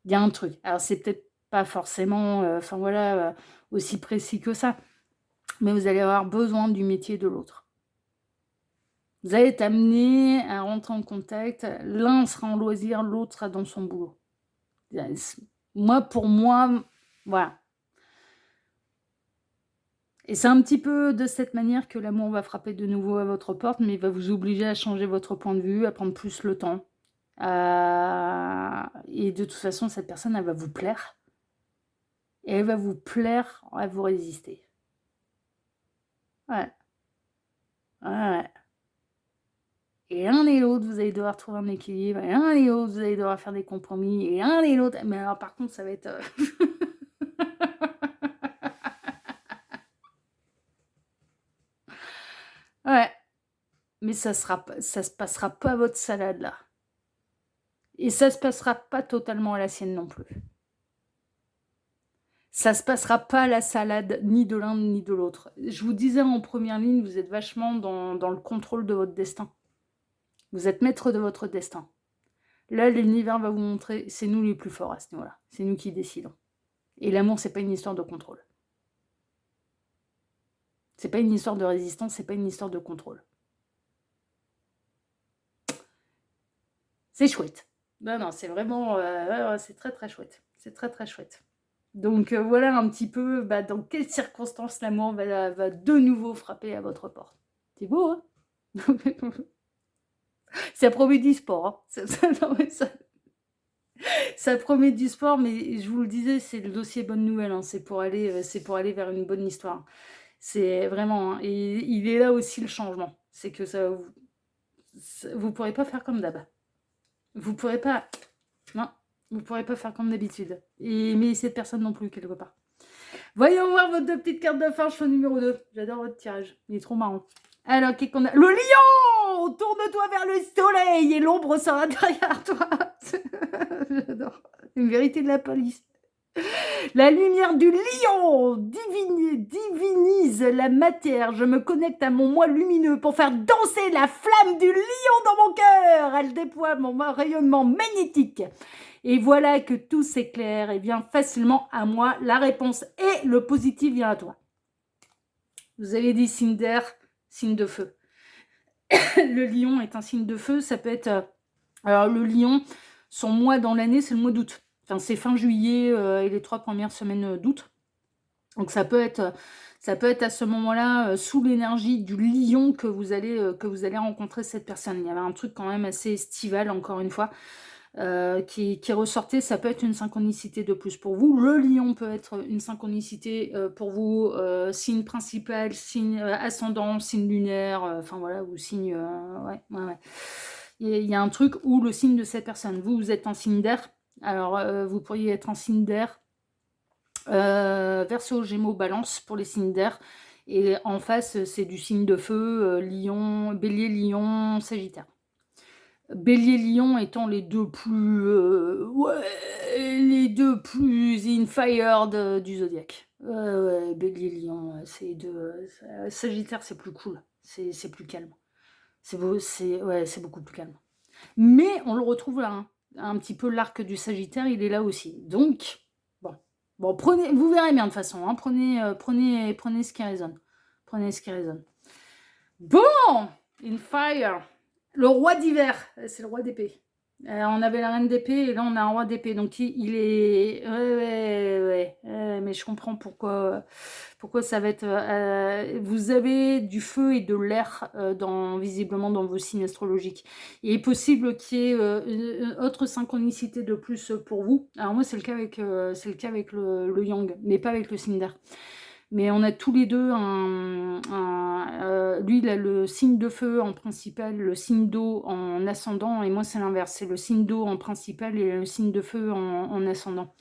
Il y a un truc. Alors, c'est peut-être pas forcément, enfin voilà, aussi précis que ça, mais vous allez avoir besoin du métier de l'autre. Vous allez être amené à rentrer en contact. L'un sera en loisir, l'autre sera dans son boulot. Moi, pour moi, voilà. Et c'est un petit peu de cette manière que l'amour va frapper de nouveau à votre porte, mais il va vous obliger à changer votre point de vue, à prendre plus le temps. Et de toute façon, cette personne, elle va vous plaire. Et elle va vous plaire à vous résister. Ouais. Ouais. Et l'un et l'autre, vous allez devoir trouver un équilibre. Et l'un et l'autre, vous allez devoir faire des compromis. Et l'un et l'autre... Mais alors, par contre, ça va être... Ouais. Mais ça se passera pas à votre salade, là. Et ça se passera pas totalement à la sienne non plus. Ça se passera pas à la salade, ni de l'un ni de l'autre. Je vous disais en première ligne, vous êtes vachement dans le contrôle de votre destin. Vous êtes maître de votre destin. Là, l'univers va vous montrer, c'est nous les plus forts à ce niveau-là. C'est nous qui décidons. Et l'amour, c'est pas une histoire de contrôle. C'est pas une histoire de résistance, c'est pas une histoire de contrôle. C'est chouette. Non, c'est vraiment... c'est très très chouette. C'est très très chouette. Donc voilà un petit peu dans quelles circonstances l'amour va de nouveau frapper à votre porte. C'est beau, hein? Ça promet du sport. Hein. Ça promet du sport, mais je vous le disais, c'est le dossier bonne nouvelle. Hein. C'est pour aller vers une bonne histoire. C'est vraiment... Hein. Et il est là aussi le changement. C'est que vous pourrez pas faire comme d'hab. Vous pourrez pas... Non, vous pourrez pas faire comme d'habitude. Mais cette personne non plus, quelque part. Voyons voir votre deux petites cartes de fin, choix numéro 2. J'adore votre tirage. Il est trop marrant. Alors, qu'est-ce qu'on a? Le lion! Tourne-toi vers le soleil et l'ombre sera derrière toi. J'adore. Une vérité de la police. La lumière du lion divinise la matière. Je me connecte à mon moi lumineux pour faire danser la flamme du lion dans mon cœur. Elle déploie mon rayonnement magnétique. Et voilà que tout s'éclaire et vient facilement à moi. La réponse est le positif vient à toi. Vous avez dit signe d'air, signe de feu. Le lion est un signe de feu. Ça peut être... alors le lion, son mois dans l'année, c'est le mois d'août. Enfin, c'est fin juillet et les 3 premières semaines d'août. Donc ça peut être à ce moment-là, sous l'énergie du lion que vous allez rencontrer cette personne. Il y avait un truc quand même assez estival, encore une fois, qui ressortait. Ça peut être une synchronicité de plus pour vous. Le lion peut être une synchronicité pour vous, signe principal, signe ascendant, signe lunaire, enfin voilà, ou signe... ouais. Il y a un truc où le signe de cette personne, vous êtes un signe d'air. Alors, vous pourriez être un signe d'air, Verseau, Gémeaux, Balance pour les signes d'air. Et en face, c'est du signe de feu, Lion, Bélier, Lion, Sagittaire. Bélier, Lion étant les deux plus... les deux plus in fire du zodiaque. Bélier, Lion, c'est deux... Sagittaire, c'est plus cool. C'est plus calme. C'est beaucoup plus calme. Mais on le retrouve là, hein. Un petit peu l'arc du Sagittaire, il est là aussi. Donc, bon, prenez, vous verrez bien de toute façon, hein, prenez ce qui résonne. Prenez ce qui résonne. Bon, in fire, le roi d'hiver, c'est le roi d'épée. On avait la reine d'épée et là on a un roi d'épée. Donc il est... Ouais, mais je comprends pourquoi ça va être... vous avez du feu et de l'air visiblement dans vos signes astrologiques. Il est possible qu'il y ait une autre synchronicité de plus pour vous. Alors moi c'est le cas avec le yang, mais pas avec le signe d'air. mais on a tous les deux lui, il a le signe de feu en principal, le signe d'eau en ascendant, et moi, c'est l'inverse. C'est le signe d'eau en principal et le signe de feu en ascendant.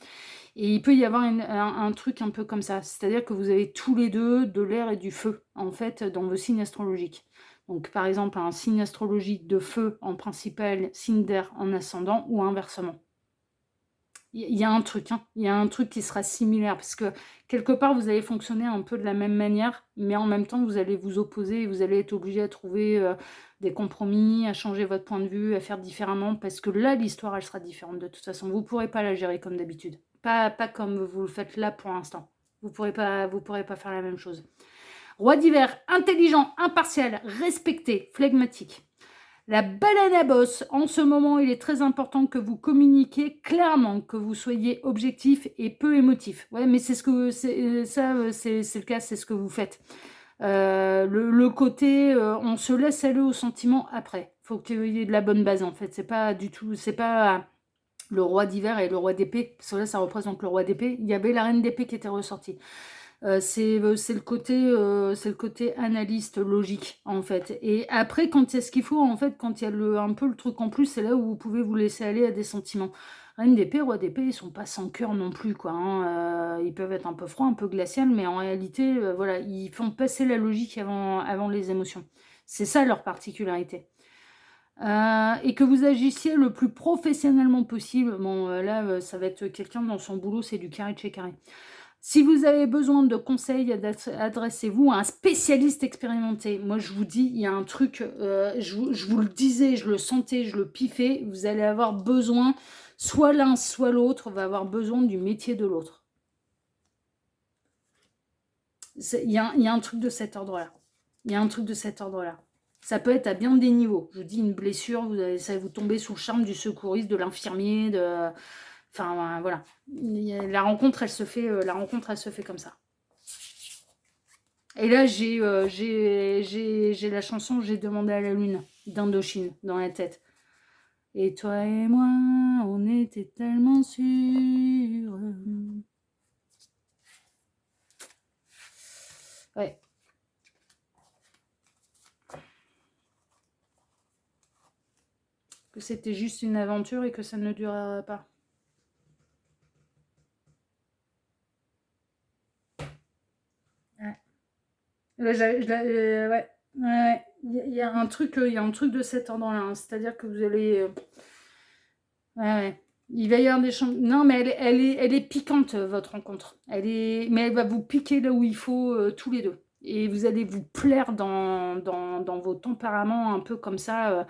Et il peut y avoir un truc un peu comme ça. C'est-à-dire que vous avez tous les deux de l'air et du feu, en fait, dans vos signes astrologiques. Donc, par exemple, un signe astrologique de feu en principal, signe d'air en ascendant, ou inversement. Il y a un truc, hein. Il y a un truc qui sera similaire, parce que quelque part, vous allez fonctionner un peu de la même manière, mais en même temps, vous allez vous opposer et vous allez être obligé à trouver des compromis, à changer votre point de vue, à faire différemment, parce que là, l'histoire, elle sera différente de toute façon. Vous ne pourrez pas la gérer comme d'habitude. Pas comme vous le faites là pour l'instant. Vous pourrez pas faire la même chose. Roi d'hiver, intelligent, impartial, respecté, flegmatique. La baleine à bosse, en ce moment, il est très important que vous communiquiez clairement, que vous soyez objectif et peu émotif. Ouais, mais c'est ce que c'est le cas, c'est ce que vous faites. Le côté, on se laisse aller au sentiment après. Faut qu'il y ait de la bonne base en fait. C'est pas du tout, c'est pas le roi d'hiver et le roi d'épée. Parce que là, ça représente le roi d'épée. Il y avait la reine d'épée qui était ressortie. C'est le côté analyste logique en fait. Et après, quand il y a ce qu'il faut en fait, quand il y a un peu le truc en plus, c'est là où vous pouvez vous laisser aller à des sentiments. Reine d'épée, roi d'épée, ils sont pas sans cœur non plus quoi, hein. Ils peuvent être un peu froids, un peu glacial, mais en réalité, voilà, ils font passer la logique avant les émotions. C'est ça leur particularité. Et que vous agissiez le plus professionnellement possible. Bon, là, ça va être quelqu'un dans son boulot, c'est du carré de chez carré. Si vous avez besoin de conseils, adressez-vous à un spécialiste expérimenté. Moi, je vous dis, il y a un truc, je vous le disais, je le sentais, je le piffais, vous allez avoir besoin, soit l'un, soit l'autre, va avoir besoin du métier de l'autre. Il y a un truc de cet ordre-là. Il y a un truc de cet ordre-là. Ça peut être à bien des niveaux. Je vous dis, une blessure, vous tombez sous le charme du secouriste, de l'infirmier, de... Enfin, voilà. La rencontre, elle se fait comme ça. Et là, j'ai la chanson J'ai demandé à la lune d'Indochine dans la tête. Et toi et moi, on était tellement sûrs. Ouais. Que c'était juste une aventure et que ça ne durerait pas. Ouais. Ouais. Il y a un truc de cet ordre-là, hein. C'est-à-dire que vous allez... Ouais. Il va y avoir des changements. Non, mais elle est piquante, votre rencontre. Mais elle va vous piquer là où il faut, tous les deux. Et vous allez vous plaire dans vos tempéraments un peu comme ça,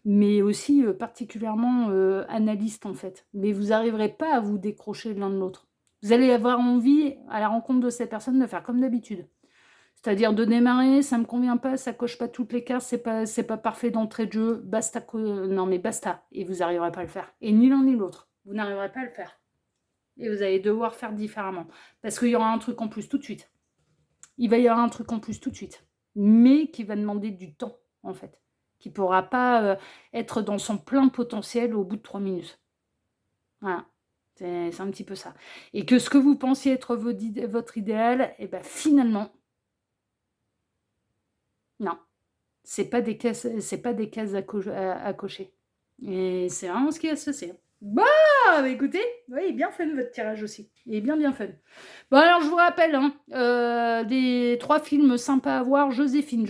mais aussi particulièrement analystes en fait. Mais vous n'arriverez pas à vous décrocher de l'un de l'autre. Vous allez avoir envie, à la rencontre de ces personnes, de faire comme d'habitude. C'est-à-dire de démarrer, ça me convient pas, ça coche pas toutes les cases, c'est pas parfait d'entrée de jeu, basta, non mais basta, et vous n'arriverez pas à le faire. Et ni l'un ni l'autre, vous n'arriverez pas à le faire. Et vous allez devoir faire différemment. Parce qu'il y aura un truc en plus tout de suite. Il va y avoir un truc en plus tout de suite. Mais qui va demander du temps, en fait. Qui ne pourra pas être dans son plein potentiel au bout de 3 minutes. Voilà. C'est un petit peu ça. Et que ce que vous pensiez être votre idéal, et ben finalement, non. C'est pas des cases à cocher. Et c'est vraiment ce qui est associé. Bah, écoutez, oui, il est bien fun votre tirage aussi. Il est bien fun. Bon, alors je vous rappelle, hein, des 3 films sympas à voir, Joséphine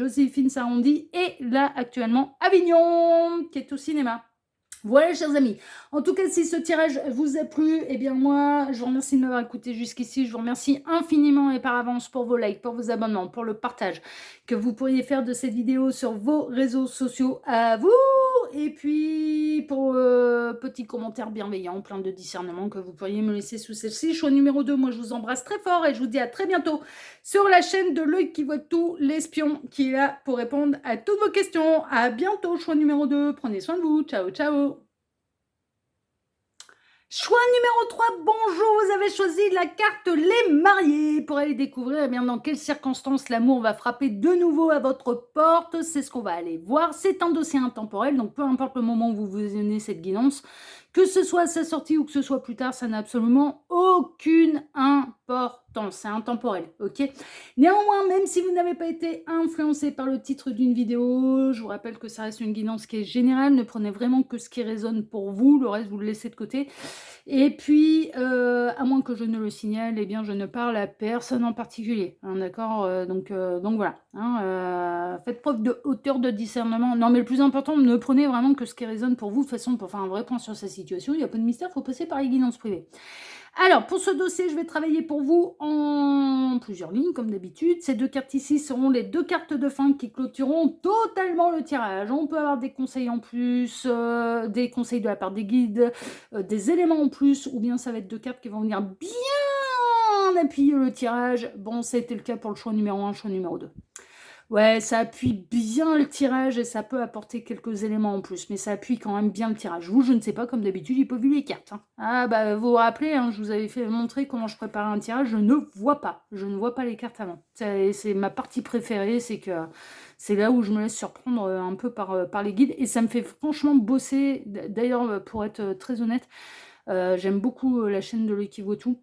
Sarondi, et là, actuellement, Avignon, qui est au cinéma. Voilà, chers amis. En tout cas, si ce tirage vous a plu, eh bien moi, je vous remercie de m'avoir écouté jusqu'ici. Je vous remercie infiniment et par avance pour vos likes, pour vos abonnements, pour le partage que vous pourriez faire de cette vidéo sur vos réseaux sociaux à vous. Et puis, pour petits commentaires bienveillants, plein de discernement que vous pourriez me laisser sous celle-ci. Choix numéro 2, moi je vous embrasse très fort et je vous dis à très bientôt sur la chaîne de L'œil qui voit tout, l'espion qui est là pour répondre à toutes vos questions. À bientôt, choix numéro 2. Prenez soin de vous. Ciao, ciao. Choix numéro 3, bonjour, vous avez choisi la carte Les Mariés pour aller découvrir bien dans quelles circonstances l'amour va frapper de nouveau à votre porte. C'est ce qu'on va aller voir. C'est un dossier intemporel, donc peu importe le moment où vous visionnez cette guidance, Que ce soit à sa sortie ou que ce soit plus tard, ça n'a absolument aucune importance. C'est intemporel, ok? Néanmoins, même si vous n'avez pas été influencé par le titre d'une vidéo, je vous rappelle que ça reste une guidance qui est générale. Ne prenez vraiment que ce qui résonne pour vous. Le reste, vous le laissez de côté. Et puis, à moins que je ne le signale, eh bien, je ne parle à personne en particulier, hein, d'accord? Donc voilà, hein, faites preuve de hauteur de discernement. Non, mais le plus important, ne prenez vraiment que ce qui résonne pour vous. De toute façon, pour faire un vrai point sur sa situation, il n'y a pas de mystère, il faut passer par les guidances privées. Alors, pour ce dossier, je vais travailler pour vous en plusieurs lignes, comme d'habitude. Ces 2 cartes ici seront les 2 cartes de fin qui clôtureront totalement le tirage. On peut avoir des conseils en plus, des conseils de la part des guides, des éléments en plus, ou bien ça va être 2 cartes qui vont venir bien appuyer le tirage. Bon, c'était le cas pour le choix numéro 1, le choix numéro 2. Ouais, ça appuie bien le tirage et ça peut apporter quelques éléments en plus, mais ça appuie quand même bien le tirage. Vous, je ne sais pas, comme d'habitude, j'ai pas vu les cartes, hein. Ah bah, vous vous rappelez, hein, je vous avais fait montrer comment je préparais un tirage, je ne vois pas les cartes avant. C'est ma partie préférée, c'est que c'est là où je me laisse surprendre un peu par les guides, et ça me fait franchement bosser. D'ailleurs, pour être très honnête, j'aime beaucoup la chaîne de l'Ekivotu,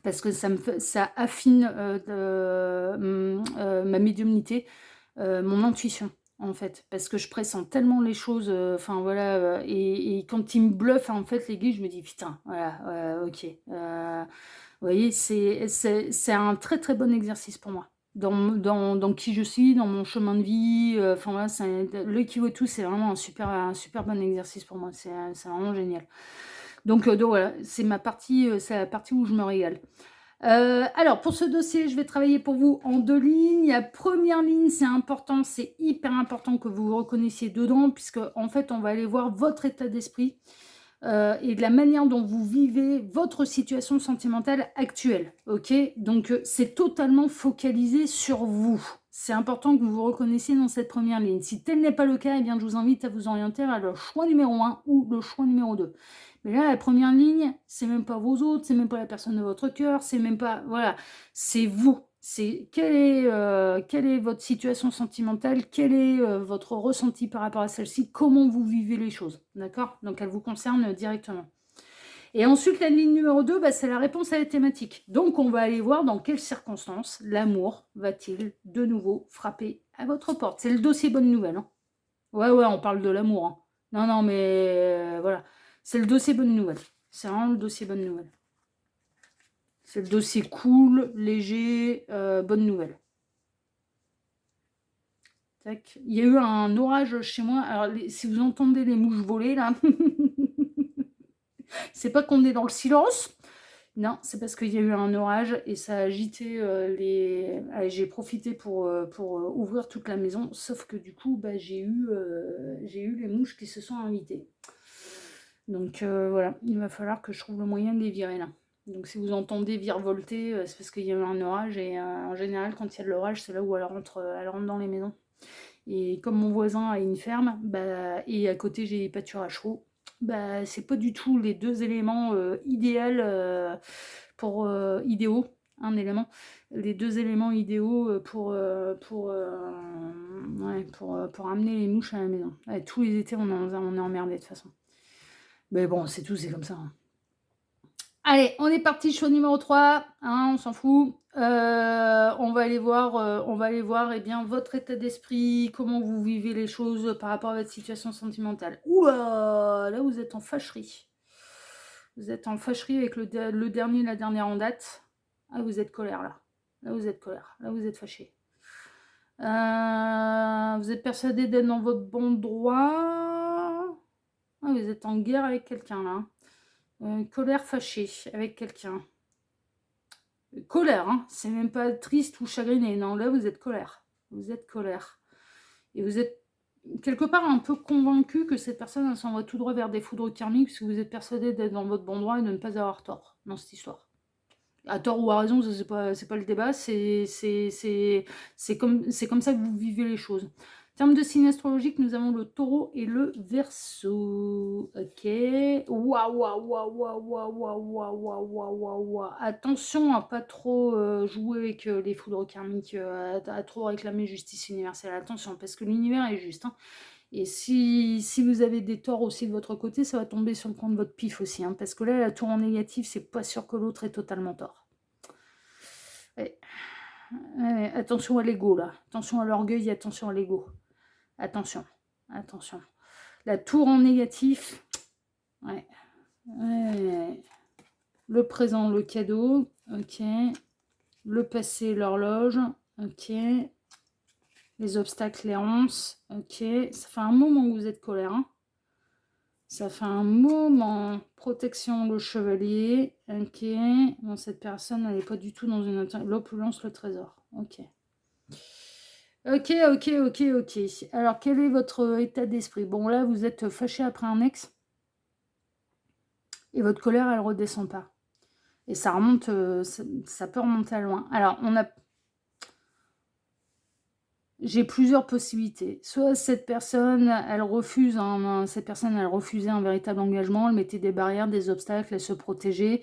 parce que ça affine ma médiumnité, mon intuition, en fait. Parce que je pressens tellement les choses, enfin voilà, et quand ils me bluffent, en fait, les guides, je me dis, putain, voilà, ok. Vous voyez, c'est un très très bon exercice pour moi. Dans qui je suis, dans mon chemin de vie, enfin voilà, le Kivotu, c'est vraiment un super bon exercice pour moi. C'est vraiment génial. Donc voilà, c'est c'est la partie où je me régale. Alors, pour ce dossier, je vais travailler pour vous en 2 lignes. La première ligne, c'est important, c'est hyper important que vous vous reconnaissiez dedans, puisque en fait, on va aller voir votre état d'esprit et de la manière dont vous vivez votre situation sentimentale actuelle. Ok? Donc, c'est totalement focalisé sur vous. C'est important que vous vous reconnaissiez dans cette première ligne. Si tel n'est pas le cas, eh bien, je vous invite à vous orienter vers le choix numéro 1 ou le choix numéro 2. Mais là, la première ligne, c'est même pas vos autres, c'est même pas la personne de votre cœur, c'est même pas... Voilà, c'est vous. C'est quelle est votre situation sentimentale, quel est votre ressenti par rapport à celle-ci, comment vous vivez les choses, d'accord? Donc, elle vous concerne directement. Et ensuite, la ligne numéro 2, bah, c'est la réponse à la thématique. Donc, on va aller voir dans quelles circonstances l'amour va-t-il de nouveau frapper à votre porte. C'est le dossier bonne nouvelle, hein. Ouais, on parle de l'amour, hein. Non, mais voilà. C'est le dossier bonne nouvelle. C'est vraiment le dossier bonne nouvelle. C'est le dossier cool, léger, bonne nouvelle. Tac. Il y a eu un orage chez moi. Alors, si vous entendez les mouches voler, là, c'est pas qu'on est dans le silence. Non, c'est parce qu'il y a eu un orage et ça a agité les... Allez, j'ai profité pour ouvrir toute la maison, sauf que du coup, bah, j'ai eu les mouches qui se sont invitées. Donc voilà, il va falloir que je trouve le moyen de les virer là. Donc si vous entendez virevolter, c'est parce qu'il y a eu un orage, et en général, quand il y a de l'orage, c'est là où elle rentre dans les maisons. Et comme mon voisin a une ferme, bah, et à côté j'ai des pâturages à chevaux, bah, c'est pas du tout les 2 éléments idéaux, un élément, les 2 éléments idéaux pour amener les mouches à la maison. Ouais, tous les étés, on est emmerdés de toute façon. Mais bon, c'est tout, c'est comme ça, hein. Allez, on est parti, choix numéro 3, hein, on s'en fout. On va aller voir eh bien, votre état d'esprit, comment vous vivez les choses par rapport à votre situation sentimentale. Ouah, là vous êtes en fâcherie. Vous êtes en fâcherie avec la dernière en date. Ah, vous êtes colère là. Là vous êtes colère, là vous êtes fâché. Vous êtes persuadé d'être dans votre bon droit. Ah, vous êtes en guerre avec quelqu'un là. Colère fâchée avec quelqu'un. Colère, hein, c'est même pas triste ou chagriné. Non, là, vous êtes colère. Vous êtes colère. Et vous êtes quelque part un peu convaincu que cette personne s'en va tout droit vers des foudres karmiques, parce que vous êtes persuadé d'être dans votre bon droit et de ne pas avoir tort dans cette histoire. À tort ou à raison, ça, c'est pas le débat, c'est comme ça que vous vivez les choses. En termes de signe astrologique, nous avons le taureau et le verseau. Ok. Waouh. Attention à pas trop jouer avec les foudres karmiques, à trop réclamer justice universelle. Attention, parce que l'univers est juste, hein. Et si vous avez des torts aussi de votre côté, ça va tomber sur le coin de votre pif aussi, hein, parce que là, la tour en négatif, c'est pas sûr que l'autre ait totalement tort. Ouais. Ouais, attention à l'ego, là. Attention à l'orgueil, attention à l'ego. Attention, attention. La tour en négatif, ouais. Ouais. Le présent, le cadeau, ok. Le passé, l'horloge, ok. Les obstacles, les ronces, ok. Ça fait un moment que vous êtes colère, hein. Ça fait un moment. Protection, le chevalier, ok. Bon, cette personne, elle n'est pas du tout dans une... L'opulence, le trésor, ok. Ok, ok, ok, ok. Alors, quel est votre état d'esprit? Bon, là, vous êtes fâché après un ex. Et votre colère, elle redescend pas. Et ça remonte, ça peut remonter à loin. Alors, j'ai plusieurs possibilités. Soit cette personne, elle refusait un véritable engagement, elle mettait des barrières, des obstacles, elle se protégeait.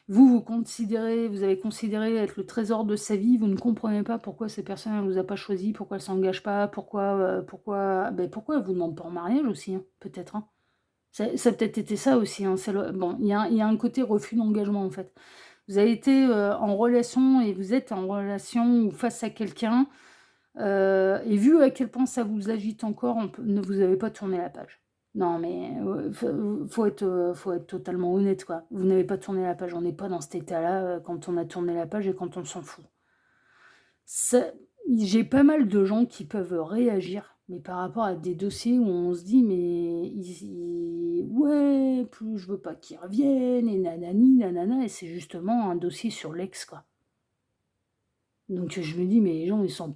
Vous avez considéré être le trésor de sa vie, vous ne comprenez pas pourquoi cette personne ne vous a pas choisi, pourquoi elle ne s'engage pas, pourquoi elle vous demande pas en mariage aussi, hein, peut-être. Hein. Ça a peut-être été ça aussi. Hein, bon, il y a un côté refus d'engagement en fait. Vous avez été en relation et vous êtes en relation ou face à quelqu'un, et vu à quel point ça vous agite encore, ne vous avez pas tourné la page. Non, mais faut être totalement honnête, quoi. Vous n'avez pas tourné la page. On n'est pas dans cet état-là quand on a tourné la page et quand on s'en fout. J'ai pas mal de gens qui peuvent réagir, mais par rapport à des dossiers où on se dit, mais ouais, plus je veux pas qu'ils reviennent, et nanani, nanana, et c'est justement un dossier sur l'ex, quoi. Donc je me dis, mais les gens, ils sont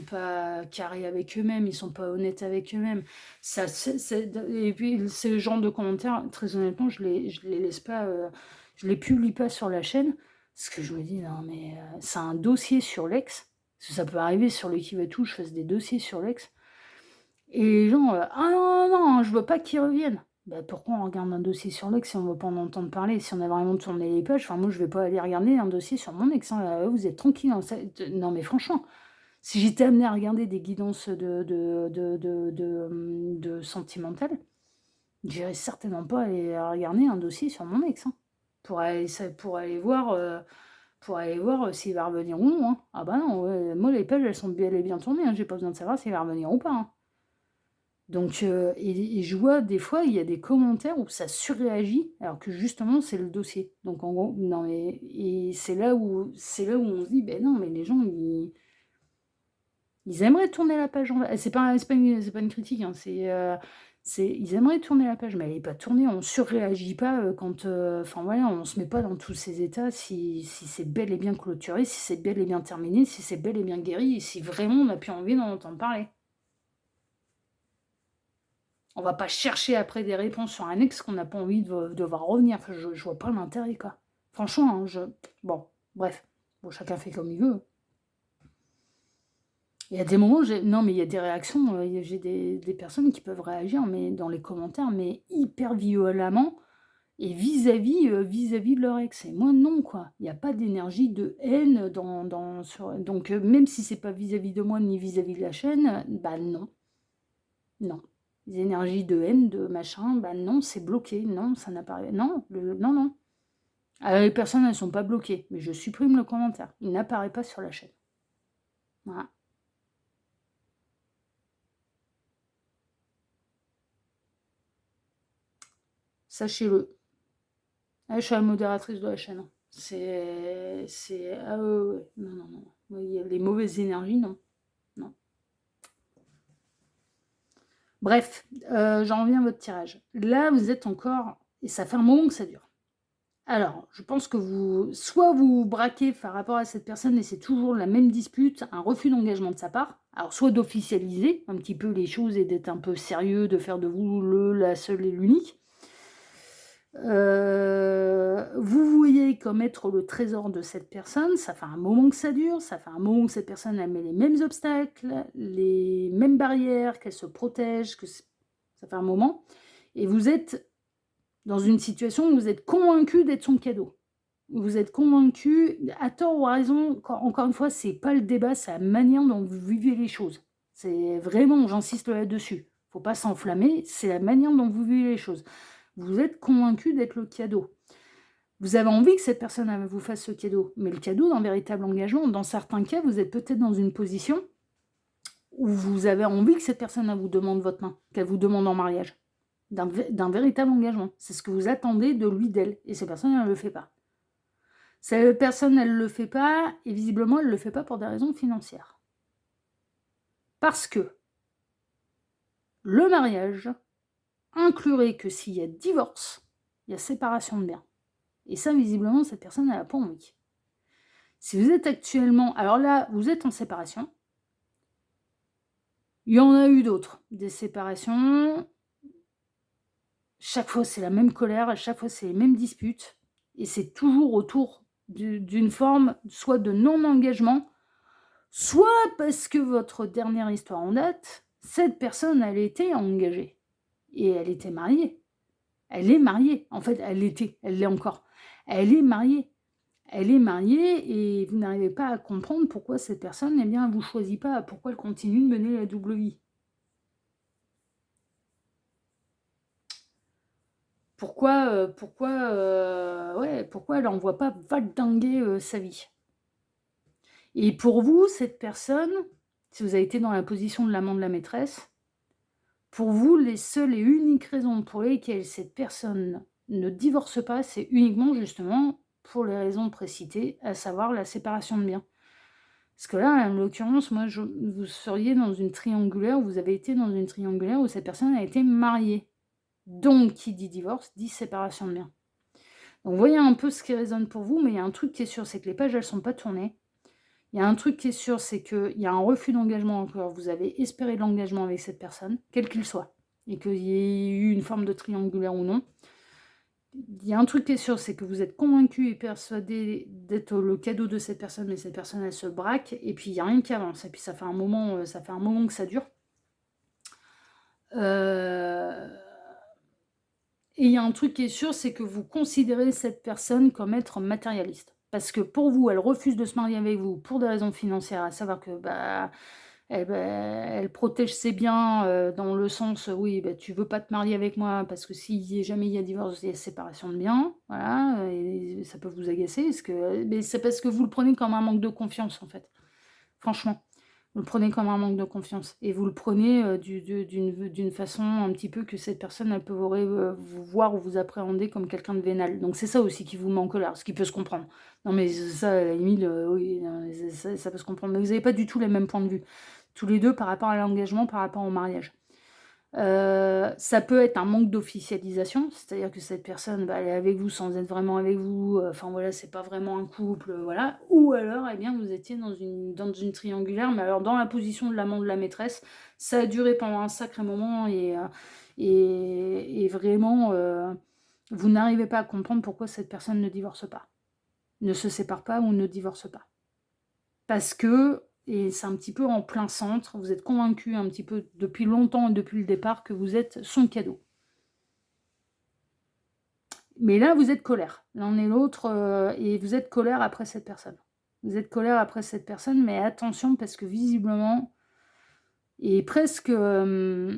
pas carrés avec eux-mêmes, ils sont pas honnêtes avec eux-mêmes. Et puis ce genre de commentaires, très honnêtement, je les laisse pas, je les publie pas sur la chaîne, parce que je me dis, non mais c'est un dossier sur l'ex, parce que ça peut arriver sur le qui va tout, je fasse des dossiers sur l'ex, et les gens, ah non, non, non, je veux pas qu'ils reviennent. Bah, pourquoi on regarde un dossier sur l'ex si on ne veut pas en entendre parler? Si on a vraiment tourné les pages, enfin moi je vais pas aller regarder un dossier sur mon ex, hein, vous êtes tranquille. Hein, non mais franchement, si j'étais amenée à regarder des guidances de sentimentales, j'irais certainement pas aller regarder un dossier sur mon ex. Hein, pour aller voir s'il va revenir ou non. Hein. Ah bah non, ouais, moi les pages elles sont bel et bien tournées, hein, j'ai pas besoin de savoir s'il va revenir ou pas. Hein. Donc, et je vois des fois, il y a des commentaires où ça surréagit, alors que justement, c'est le dossier. Donc, en gros, non, mais et c'est là où on se dit, ben non, mais les gens, ils aimeraient tourner la page. C'est pas une critique, hein, ils aimeraient tourner la page, mais elle n'est pas tournée. On surréagit pas quand, enfin voilà, on se met pas dans tous ces états si c'est bel et bien clôturé, si c'est bel et bien terminé, si c'est bel et bien guéri, et si vraiment on n'a plus envie d'en entendre parler. On va pas chercher après des réponses sur un ex qu'on n'a pas envie de voir revenir. Enfin, je vois pas l'intérêt, quoi. Franchement, hein, bon, bref. Bon, chacun fait comme il veut. Il y a des moments, non, mais il y a des réactions, j'ai des personnes qui peuvent réagir, mais dans les commentaires, mais hyper violemment, et vis-à-vis de leur ex. Et moi, non, quoi. Il n'y a pas d'énergie de haine donc, même si c'est pas vis-à-vis de moi, ni vis-à-vis de la chaîne, bah non. Non. Les énergies de haine, de machin, bah non, c'est bloqué. Non, ça n'apparaît. Non, non, non. Alors, les personnes, elles sont pas bloquées, mais je supprime le commentaire. Il n'apparaît pas sur la chaîne. Voilà. Sachez-le. Ah, je suis la modératrice de la chaîne. Ah ouais. Non, non, non. Il y a les mauvaises énergies, non. Non. Bref, j'en reviens à votre tirage. Là, vous êtes encore... Et ça fait un moment que ça dure. Alors, je pense que soit vous braquez par rapport à cette personne et c'est toujours la même dispute, un refus d'engagement de sa part, alors soit d'officialiser un petit peu les choses et d'être un peu sérieux, de faire de vous la seule et l'unique. Vous voyez comme être le trésor de cette personne, ça fait un moment que ça dure, ça fait un moment que cette personne elle met les mêmes obstacles, les mêmes barrières, qu'elle se protège, ça fait un moment, et vous êtes dans une situation où vous êtes convaincu d'être son cadeau. Vous êtes convaincu, à tort ou à raison, encore une fois, c'est pas le débat, c'est la manière dont vous vivez les choses. C'est vraiment, j'insiste là-dessus. Faut pas s'enflammer, c'est la manière dont vous vivez les choses. Vous êtes convaincu d'être le cadeau. Vous avez envie que cette personne vous fasse ce cadeau, mais le cadeau d'un véritable engagement, dans certains cas, vous êtes peut-être dans une position où vous avez envie que cette personne vous demande votre main, qu'elle vous demande en mariage, d'un véritable engagement. C'est ce que vous attendez de lui, d'elle, et cette personne, elle ne le fait pas. Cette personne, elle ne le fait pas, et visiblement, elle ne le fait pas pour des raisons financières. Parce que le mariage inclurait que s'il y a divorce, il y a séparation de biens. Et ça, visiblement, cette personne, elle n'a pas envie. Si vous êtes actuellement... Alors là, vous êtes en séparation. Il y en a eu d'autres, des séparations. Chaque fois, c'est la même colère, à chaque fois, c'est les mêmes disputes. Et c'est toujours autour d'une forme, soit de non-engagement, soit parce que votre dernière histoire en date, cette personne, elle était engagée. Et elle était mariée. Elle est mariée. En fait, elle l'est encore. Elle est mariée. Elle est mariée et vous n'arrivez pas à comprendre pourquoi cette personne, eh bien, elle ne vous choisit pas, pourquoi elle continue de mener la double vie. Pourquoi elle n'envoie pas valdinguer sa vie. Et pour vous, cette personne, si vous avez été dans la position de l'amant de la maîtresse, pour vous, les seules et uniques raisons pour lesquelles cette personne ne divorce pas, c'est uniquement justement pour les raisons précitées, à savoir la séparation de biens. Parce que là, en l'occurrence, vous seriez dans une triangulaire, vous avez été dans une triangulaire où cette personne a été mariée. Donc, qui dit divorce, dit séparation de biens. Donc, vous voyez un peu ce qui résonne pour vous, mais il y a un truc qui est sûr, c'est que les pages, elles ne sont pas tournées. Il y a un truc qui est sûr, c'est qu'il y a un refus d'engagement encore. Vous avez espéré de l'engagement avec cette personne, quel qu'il soit, et qu'il y ait eu une forme de triangulaire ou non. Il y a un truc qui est sûr, c'est que vous êtes convaincu et persuadé d'être le cadeau de cette personne, mais cette personne, elle se braque, et puis il n'y a rien qui avance. Et puis ça fait un moment que ça dure. Et il y a un truc qui est sûr, c'est que vous considérez cette personne comme être matérialiste. Parce que pour vous, elle refuse de se marier avec vous pour des raisons financières, à savoir que elle protège ses biens dans le sens, oui, tu veux pas te marier avec moi parce que si jamais il y a divorce, il y a séparation de biens, voilà, et ça peut vous agacer, mais c'est parce que vous le prenez comme un manque de confiance, en fait. Franchement. Vous le prenez comme un manque de confiance. Et vous le prenez d'une façon un petit peu que cette personne, elle peut vous voir ou vous appréhender comme quelqu'un de vénal. Donc c'est ça aussi qui vous met en colère, ce qui peut se comprendre. Non mais ça, à la limite, oui, non, mais ça peut se comprendre. Mais vous n'avez pas du tout les mêmes points de vue. Tous les deux par rapport à l'engagement, par rapport au mariage. Ça peut être un manque d'officialisation, c'est-à-dire que cette personne, elle est avec vous sans être vraiment avec vous, enfin voilà, c'est pas vraiment un couple, voilà. Ou alors, eh bien, vous étiez dans une triangulaire, mais alors dans la position de l'amant de la maîtresse, ça a duré pendant un sacré moment et vraiment, vous n'arrivez pas à comprendre pourquoi cette personne ne divorce pas, ne se sépare pas ou ne divorce pas. Parce que, et c'est un petit peu en plein centre, vous êtes convaincu un petit peu depuis longtemps et depuis le départ que vous êtes son cadeau. Mais là, vous êtes colère, l'un et l'autre, et vous êtes colère après cette personne. Vous êtes colère après cette personne, mais attention parce que visiblement, et presque vous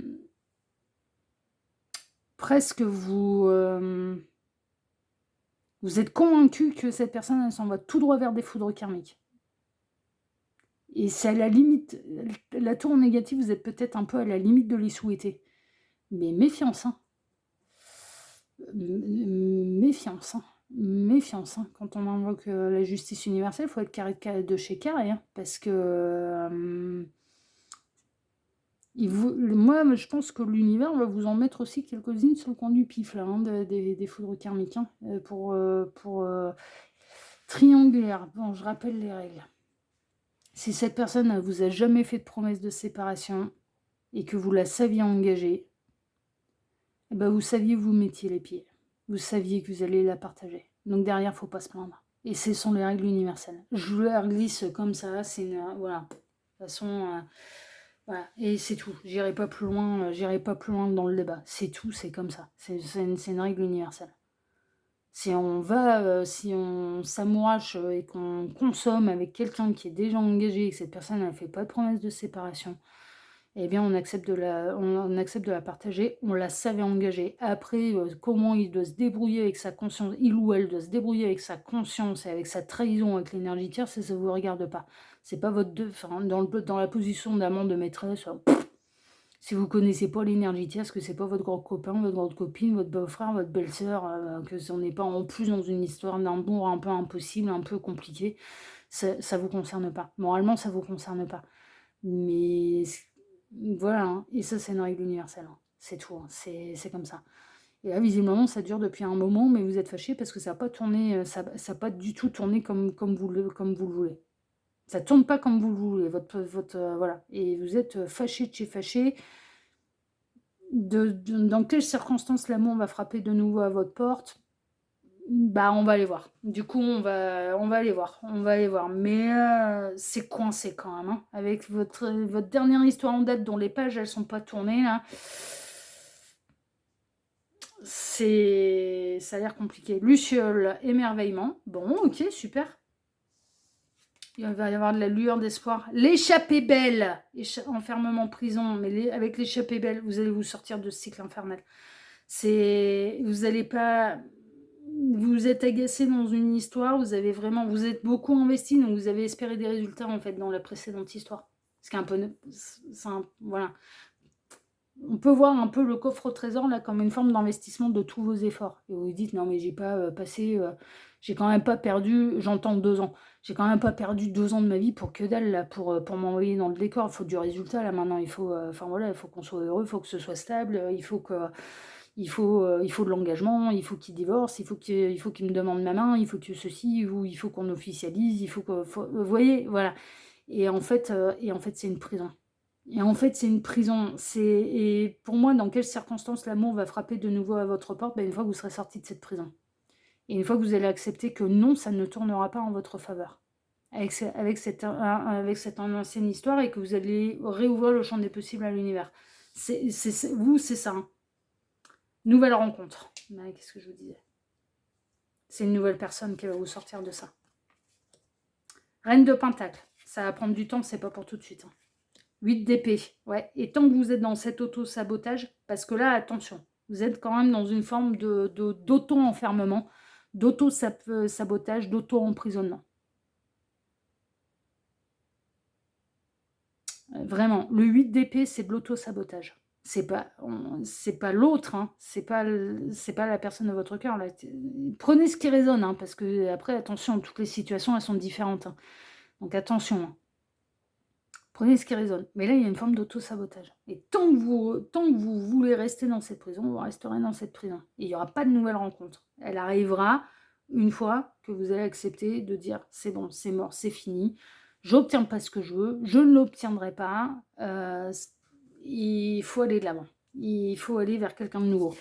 êtes convaincu que cette personne, elle s'en va tout droit vers des foudres karmiques. Et c'est à la limite, la tour négative, vous êtes peut-être un peu à la limite de les souhaiter. Mais méfiance, hein. Méfiance, hein. Méfiance, hein. Quand on invoque la justice universelle, il faut être carré de chez carré, hein, parce que moi, je pense que l'univers va vous en mettre aussi quelques-unes sur le coin du pif, là, hein, des foudres karmiques, hein, pour triangulaire. Bon, je rappelle les règles. Si cette personne ne vous a jamais fait de promesse de séparation et que vous la saviez engagée, eh ben vous saviez où vous mettiez les pieds. Vous saviez que vous alliez la partager. Donc derrière, il ne faut pas se plaindre. Et ce sont les règles universelles. Je vous la glisse comme ça, c'est voilà. De toute façon, voilà. Et c'est tout. J'irai pas plus loin dans le débat. C'est tout, c'est comme ça. C'est une règle universelle. Si on s'amourache et qu'on consomme avec quelqu'un qui est déjà engagé et que cette personne ne fait pas de promesse de séparation, eh bien on accepte de la partager, on la savait engagée. Après, comment il doit se débrouiller avec sa conscience, il ou elle doit se débrouiller avec sa conscience et avec sa trahison avec l'énergie tierce, ça vous regarde pas. C'est pas votre enfin, dans la position d'amant, de maîtresse, si vous connaissez pas l'énergie tierce, que c'est pas votre grand copain, votre grande copine, votre beau-frère, votre belle-sœur, que on n'est pas en plus dans une histoire d'amour un peu impossible, un peu compliqué, ça vous concerne pas. Moralement, ça vous concerne pas. Mais voilà, hein, et ça, c'est une règle universelle, hein. C'est tout, hein, c'est comme ça. Et là, visiblement, ça dure depuis un moment, mais vous êtes fâchés parce que ça n'a pas tourné, ça a pas du tout tourné comme vous le voulez. Ça tourne pas comme vous le voulez, voilà. Et vous êtes fâchés de chez fâchés. Dans quelles circonstances l'amour va frapper de nouveau à votre porte? Bah, on va aller voir. Du coup, on va aller voir, on va aller voir. Mais c'est coincé quand même, hein, avec votre dernière histoire en date dont les pages, elles sont pas tournées là. Ça a l'air compliqué. Luciole, émerveillement. Bon, ok, super. Il va y avoir de la lueur d'espoir. L'échappée belle, enfermement prison, mais avec l'échappée belle, vous allez vous sortir de ce cycle infernal. Vous allez pas, vous êtes agacé dans une histoire, vous êtes beaucoup investi, donc vous avez espéré des résultats en fait dans la précédente histoire. C'est un peu, voilà. On peut voir un peu le coffre au trésor là comme une forme d'investissement de tous vos efforts. Et vous vous dites non mais j'ai pas j'ai quand même pas perdu, j'entends 2 ans. J'ai quand même pas perdu 2 ans de ma vie pour que dalle là, pour m'envoyer dans le décor. Il faut du résultat là maintenant. Il faut, enfin voilà, il faut qu'on soit heureux, il faut que ce soit stable, il faut de l'engagement, il faut qu'il divorce, il faut qu'il me demande ma main, il faut que ceci, ou il faut qu'on officialise, il faut que, vous voyez, voilà. Et en fait, c'est une prison. Et en fait, c'est une prison. Et pour moi, dans quelles circonstances l'amour va frapper de nouveau à votre porte? Une fois que vous serez sorti de cette prison. Et une fois que vous allez accepter que non, ça ne tournera pas en votre faveur. Avec cette ancienne histoire, et que vous allez réouvrir le champ des possibles à l'univers. Vous, c'est ça. Hein. Nouvelle rencontre. Ouais, qu'est-ce que je vous disais? C'est une nouvelle personne qui va vous sortir de ça. Reine de Pentacle. Ça va prendre du temps, c'est pas pour tout de suite. Hein. 8 d'épée, ouais. Et tant que vous êtes dans cet auto-sabotage, parce que là, attention, vous êtes quand même dans une forme d'auto-enfermement, d'auto-sabotage, d'auto-emprisonnement. Vraiment, le 8 d'épée, c'est de l'auto-sabotage. C'est pas l'autre, hein. C'est pas la personne de votre cœur. Là. Prenez ce qui résonne, hein, parce que après, attention, toutes les situations, elles sont différentes. Hein. Donc attention. Hein. Prenez ce qui résonne. Mais là, il y a une forme d'auto-sabotage. Et tant que vous voulez rester dans cette prison, vous resterez dans cette prison. Et il n'y aura pas de nouvelle rencontre. Elle arrivera une fois que vous allez accepter de dire c'est bon, c'est mort, c'est fini. J'obtiens pas ce que je veux, je ne l'obtiendrai pas. Il faut aller de l'avant. Il faut aller vers quelqu'un de nouveau.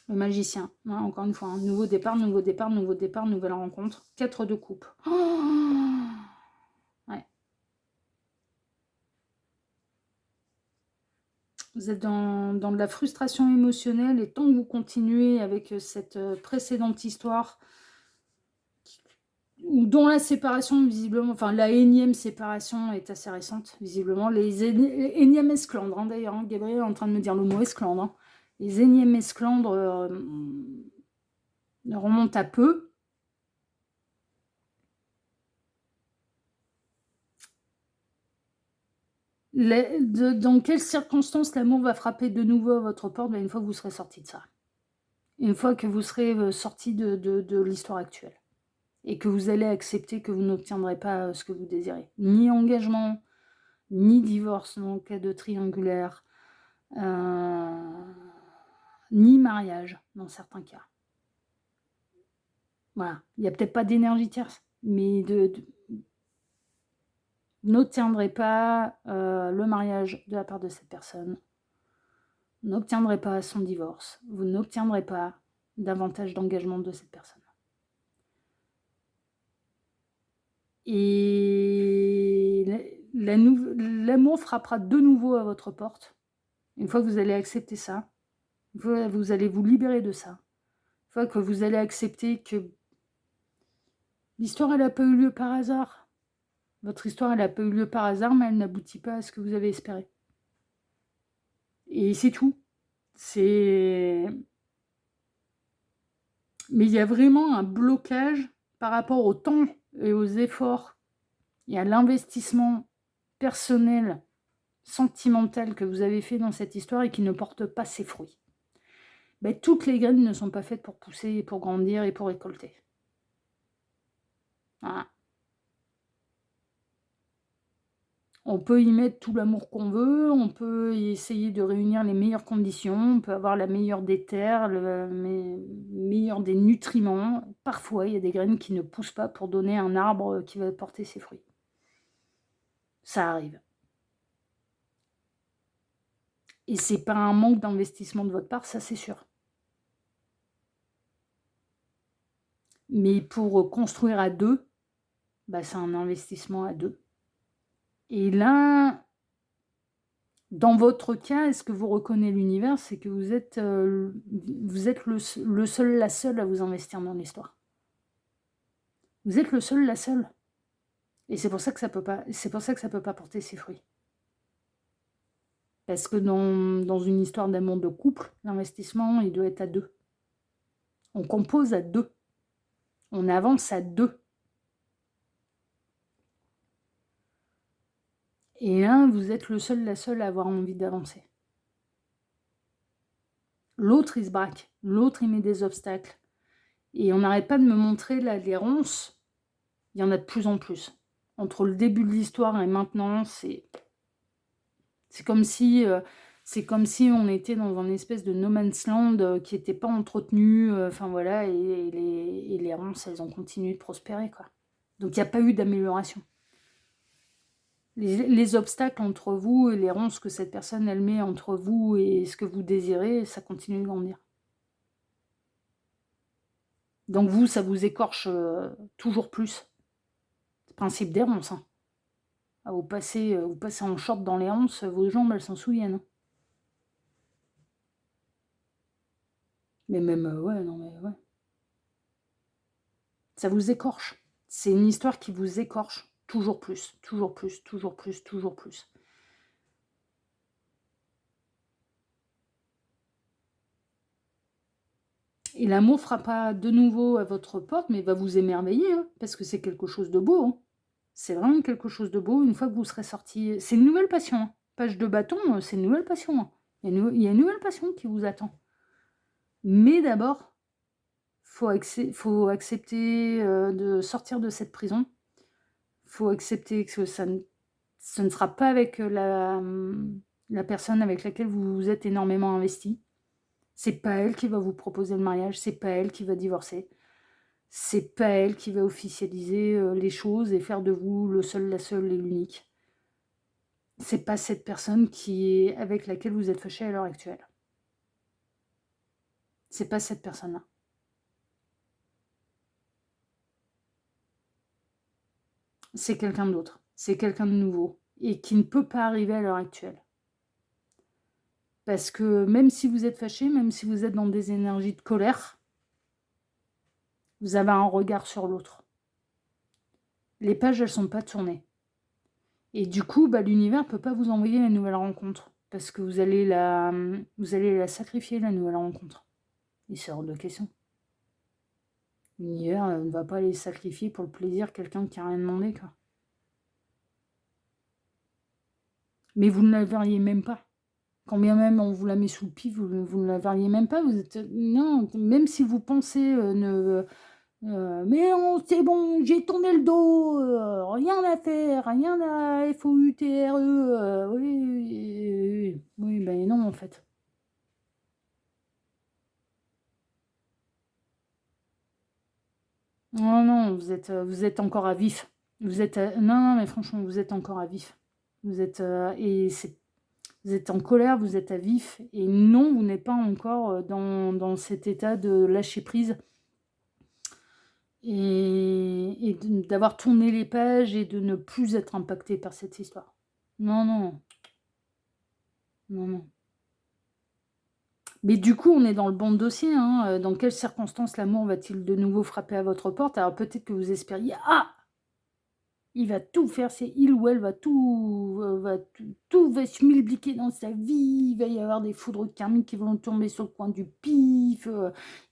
Le magicien, hein, encore une fois, hein, nouveau départ, nouvelle rencontre. 4 de coupe. Ouais. Vous êtes dans de la frustration émotionnelle, et tant que vous continuez avec cette précédente histoire, dont la séparation, visiblement, enfin la énième séparation est assez récente, visiblement. Les énièmes esclandres, hein, d'ailleurs, hein, Gabriel est en train de me dire le mot esclandre. Hein. Les énièmes esclandres remontent à peu. Dans quelles circonstances l'amour va frapper de nouveau à votre porte? Une fois que vous serez sorti de ça. Une fois que vous serez sorti de l'histoire actuelle. Et que vous allez accepter que vous n'obtiendrez pas ce que vous désirez. Ni engagement, ni divorce dans le cas de triangulaire, ni mariage dans certains cas. Voilà. Il n'y a peut-être pas d'énergie tierce, mais vous n'obtiendrez pas le mariage de la part de cette personne. Vous n'obtiendrez pas son divorce. Vous n'obtiendrez pas davantage d'engagement de cette personne. Et l'amour frappera de nouveau à votre porte. Une fois que vous allez accepter ça, vous allez vous libérer de ça. Une fois que vous allez accepter que l'histoire, elle n'a pas eu lieu par hasard. Votre histoire, elle n'a pas eu lieu par hasard, mais elle n'aboutit pas à ce que vous avez espéré. Et c'est tout. Mais il y a vraiment un blocage par rapport au temps et aux efforts et à l'investissement personnel, sentimental que vous avez fait dans cette histoire et qui ne porte pas ses fruits. Toutes les graines ne sont pas faites pour pousser, et pour grandir et pour récolter. Voilà. On peut y mettre tout l'amour qu'on veut, on peut essayer de réunir les meilleures conditions, on peut avoir la meilleure des terres, le meilleur des nutriments. Parfois, il y a des graines qui ne poussent pas pour donner un arbre qui va porter ses fruits. Ça arrive. Et c'est pas un manque d'investissement de votre part, ça c'est sûr. Mais pour construire à deux, c'est un investissement à deux. Et là, dans votre cas, est-ce que vous reconnaissez l'univers? C'est que vous êtes le seul, la seule à vous investir dans l'histoire. Vous êtes le seul, la seule. Et c'est pour ça que ça peut pas porter ses fruits. Parce que dans une histoire d'amour de couple, l'investissement, il doit être à deux. On compose à deux. On avance à deux. Et là, vous êtes le seul, la seule à avoir envie d'avancer. L'autre, il se braque. L'autre, il met des obstacles. Et on n'arrête pas de me montrer là, les ronces. Il y en a de plus en plus. Entre le début de l'histoire et maintenant, c'est comme si on était dans un espèce de no man's land qui n'était pas entretenu. Enfin voilà, et les ronces, elles ont continué de prospérer, quoi. Donc il n'y a pas eu d'amélioration. Les obstacles entre vous et les ronces que cette personne, elle met entre vous et ce que vous désirez, ça continue de grandir. Donc vous, ça vous écorche toujours plus. C'est le principe des ronces. Hein. Vous passez en short dans les ronces, vos jambes, elles s'en souviennent. Hein. Mais même, ouais, non mais ouais. Ça vous écorche. C'est une histoire qui vous écorche. Toujours plus, toujours plus, toujours plus, toujours plus. Et l'amour fera pas de nouveau à votre porte, mais va vous émerveiller, hein, parce que c'est quelque chose de beau. Hein. C'est vraiment quelque chose de beau, une fois que vous serez sorti. C'est une nouvelle passion. Hein. Page de bâton, c'est une nouvelle passion. Hein. Il y a une nouvelle passion qui vous attend. Mais d'abord, faut accepter de sortir de cette prison. Faut accepter que ce ne sera pas avec la personne avec laquelle vous vous êtes énormément investi. C'est pas elle qui va vous proposer le mariage, c'est pas elle qui va divorcer. C'est pas elle qui va officialiser les choses et faire de vous le seul, la seule et l'unique. C'est pas cette personne avec laquelle vous êtes fâché à l'heure actuelle. C'est pas cette personne-là. C'est quelqu'un d'autre. C'est quelqu'un de nouveau et qui ne peut pas arriver à l'heure actuelle. Parce que même si vous êtes fâché, même si vous êtes dans des énergies de colère, vous avez un regard sur l'autre. Les pages, elles ne sont pas tournées. Et du coup, l'univers ne peut pas vous envoyer la nouvelle rencontre. Parce que vous allez la sacrifier, la nouvelle rencontre. Il sort de question. L'univers ne va pas les sacrifier pour le plaisir de quelqu'un qui n'a rien demandé, quoi. Mais vous ne la verriez même pas. Quand bien même on vous la met sous le pied, vous ne la verriez même pas. Non, même si vous pensez mais c'est bon, j'ai tourné le dos, rien à faire, rien à FOUTRE, oui, ben non en fait. Non, vous êtes encore à vif. Non, mais franchement, vous êtes encore à vif. Vous êtes en colère, vous êtes à vif, et non, vous n'êtes pas encore dans cet état de lâcher prise et d'avoir tourné les pages et de ne plus être impacté par cette histoire. Non. Mais du coup, on est dans le bon dossier. Hein. Dans quelles circonstances l'amour va-t-il de nouveau frapper à votre porte? Alors peut-être que vous espériez « Ah ! Il va tout faire, c'est il ou elle tout va se multiplier dans sa vie, il va y avoir des foudres karmiques qui vont tomber sur le coin du pif,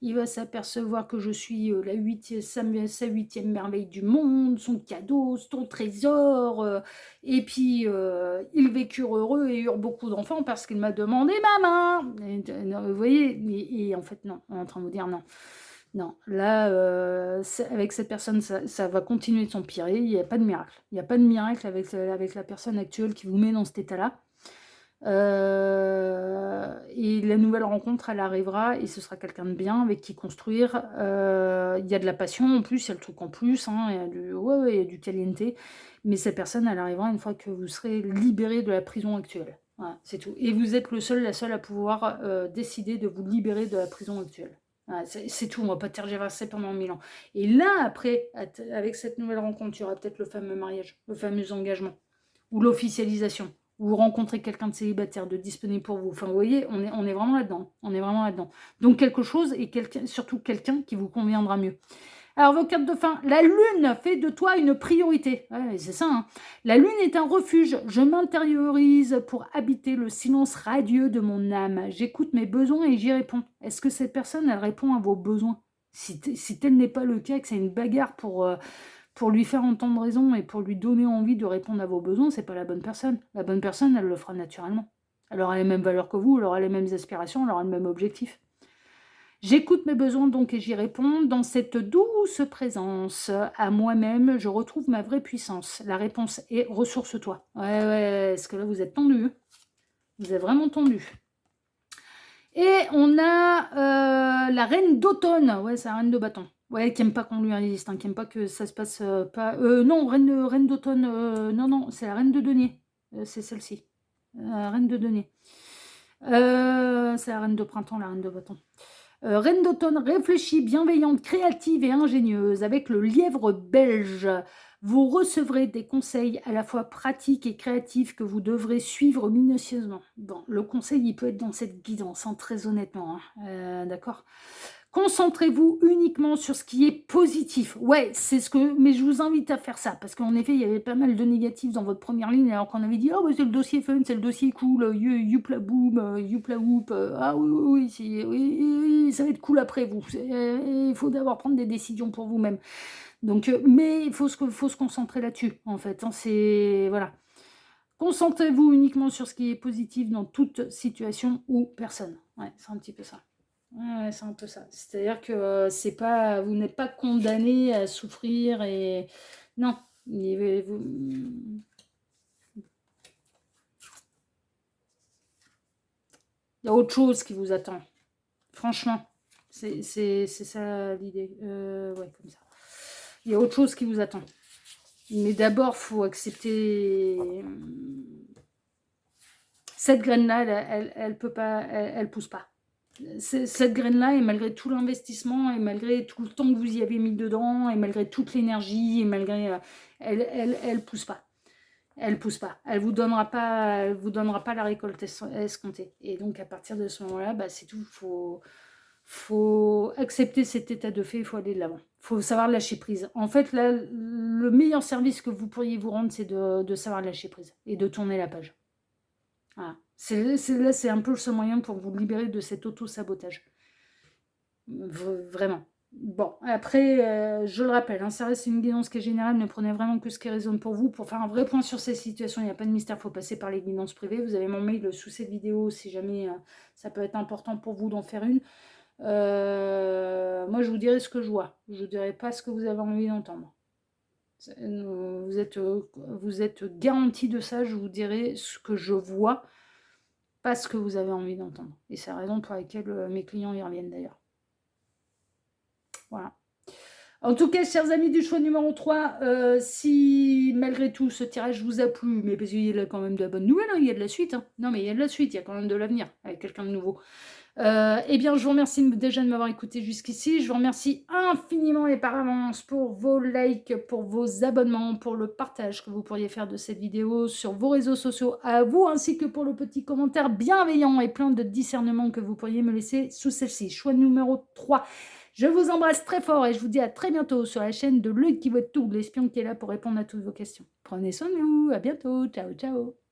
il va s'apercevoir que je suis, la huitième sa 8e merveille du monde, son cadeau, son trésor, et puis, ils vécurent heureux et eurent beaucoup d'enfants parce qu'il m'a demandé ma main. Non, vous voyez? Et en fait non, on est en train de vous dire non. Non, là, avec cette personne, ça va continuer de s'empirer. Il n'y a pas de miracle. Il n'y a pas de miracle avec la personne actuelle qui vous met dans cet état-là. Et la nouvelle rencontre, elle arrivera et ce sera quelqu'un de bien avec qui construire. Il y a de la passion en plus, il y a le truc en plus, hein, il y a du caliente. Mais cette personne, elle arrivera une fois que vous serez libéré de la prison actuelle. Voilà, c'est tout. Et vous êtes la seule à pouvoir décider de vous libérer de la prison actuelle. Voilà, c'est tout, on va pas tergiverser pendant 1000 ans. Et là, après, avec cette nouvelle rencontre, il y aura peut-être le fameux mariage, le fameux engagement, ou l'officialisation, ou vous rencontrez quelqu'un de célibataire, de disponible pour vous. Enfin, vous voyez, on est vraiment là-dedans. On est vraiment là-dedans. Donc, quelque chose, et surtout quelqu'un qui vous conviendra mieux. Alors, vos cartes de fin. La lune fait de toi une priorité. Ouais, c'est ça, hein. La lune est un refuge. Je m'intériorise pour habiter le silence radieux de mon âme. J'écoute mes besoins et j'y réponds. Est-ce que cette personne, elle répond à vos besoins? Si tel n'est pas le cas, que c'est une bagarre pour lui faire entendre raison et pour lui donner envie de répondre à vos besoins, c'est pas la bonne personne. La bonne personne, elle le fera naturellement. Elle aura les mêmes valeurs que vous, elle aura les mêmes aspirations, elle aura le même objectif. J'écoute mes besoins donc et j'y réponds. Dans cette douce présence à moi-même, je retrouve ma vraie puissance. La réponse est ressource-toi. Ouais, parce que là, vous êtes tendu. Vous êtes vraiment tendu. Et on a la reine d'automne. Ouais, c'est la reine de bâton. Ouais, qui n'aime pas qu'on lui résiste, hein, qui n'aime pas que ça se passe pas. Non, reine d'automne. Non, c'est la reine de denier. C'est celle-ci. Reine de denier. C'est la reine de printemps, la reine de bâton. Reine d'automne réfléchie, bienveillante, créative et ingénieuse, avec le lièvre belge. Vous recevrez des conseils à la fois pratiques et créatifs que vous devrez suivre minutieusement. Bon, le conseil, il peut être dans cette guidance, hein, très honnêtement. Hein. D'accord ? Concentrez-vous uniquement sur ce qui est positif. Ouais, mais je vous invite à faire ça, parce qu'en effet, il y avait pas mal de négatifs dans votre première ligne, alors qu'on avait dit, oh, bah, c'est le dossier fun, c'est le dossier cool, youpla boum, youpla whoop, ah oui, oui, ça va être cool après vous. Il faut d'abord prendre des décisions pour vous-même. Donc, mais il faut se concentrer là-dessus, en fait. Hein, voilà. Concentrez-vous uniquement sur ce qui est positif dans toute situation ou personne. Ouais, c'est un petit peu ça. Ouais, c'est un peu ça. C'est-à-dire que vous n'êtes pas condamné à souffrir et non. Il y a autre chose qui vous attend. Franchement, c'est ça l'idée. Ouais, comme ça. Il y a autre chose qui vous attend. Mais d'abord, faut accepter. Cette graine-là, elle peut pas, elle pousse pas. Cette graine-là, et malgré tout l'investissement, et malgré tout le temps que vous y avez mis dedans, et malgré toute l'énergie, et malgré, elle pousse pas. Elle pousse pas. Elle vous donnera pas la récolte escomptée. Et donc à partir de ce moment-là, bah, c'est tout. Faut accepter cet état de fait. Il faut aller de l'avant. Faut savoir lâcher prise. En fait, là, le meilleur service que vous pourriez vous rendre, c'est de savoir lâcher prise et de tourner la page. Voilà. Là, c'est un peu le seul moyen pour vous libérer de cet auto-sabotage. Vraiment. Bon, après, je le rappelle, hein, ça reste une guidance qui est générale, ne prenez vraiment que ce qui résonne pour vous. Pour faire un vrai point sur ces situations, il n'y a pas de mystère, il faut passer par les guidances privées. Vous avez mon mail sous cette vidéo si jamais ça peut être important pour vous d'en faire une. Moi, je vous dirai ce que je vois. Je ne dirai pas ce que vous avez envie d'entendre. Vous êtes garanti de ça, je vous dirai ce que je vois, pas ce que vous avez envie d'entendre. Et c'est la raison pour laquelle mes clients y reviennent d'ailleurs. Voilà. En tout cas, chers amis du choix numéro 3, si malgré tout ce tirage vous a plu, mais parce qu'il y a quand même de la bonne nouvelle, hein, il y a de la suite. Hein. Non, mais il y a de la suite, il y a quand même de l'avenir avec quelqu'un de nouveau. Eh bien, je vous remercie déjà de m'avoir écouté jusqu'ici. Je vous remercie infiniment et par avance pour vos likes, pour vos abonnements, pour le partage que vous pourriez faire de cette vidéo sur vos réseaux sociaux à vous, ainsi que pour le petit commentaire bienveillant et plein de discernement que vous pourriez me laisser sous celle-ci. Choix numéro 3. Je vous embrasse très fort et je vous dis à très bientôt sur la chaîne de L'œil qui voit tout, l'espion qui est là pour répondre à toutes vos questions. Prenez soin de vous, à bientôt, ciao ciao.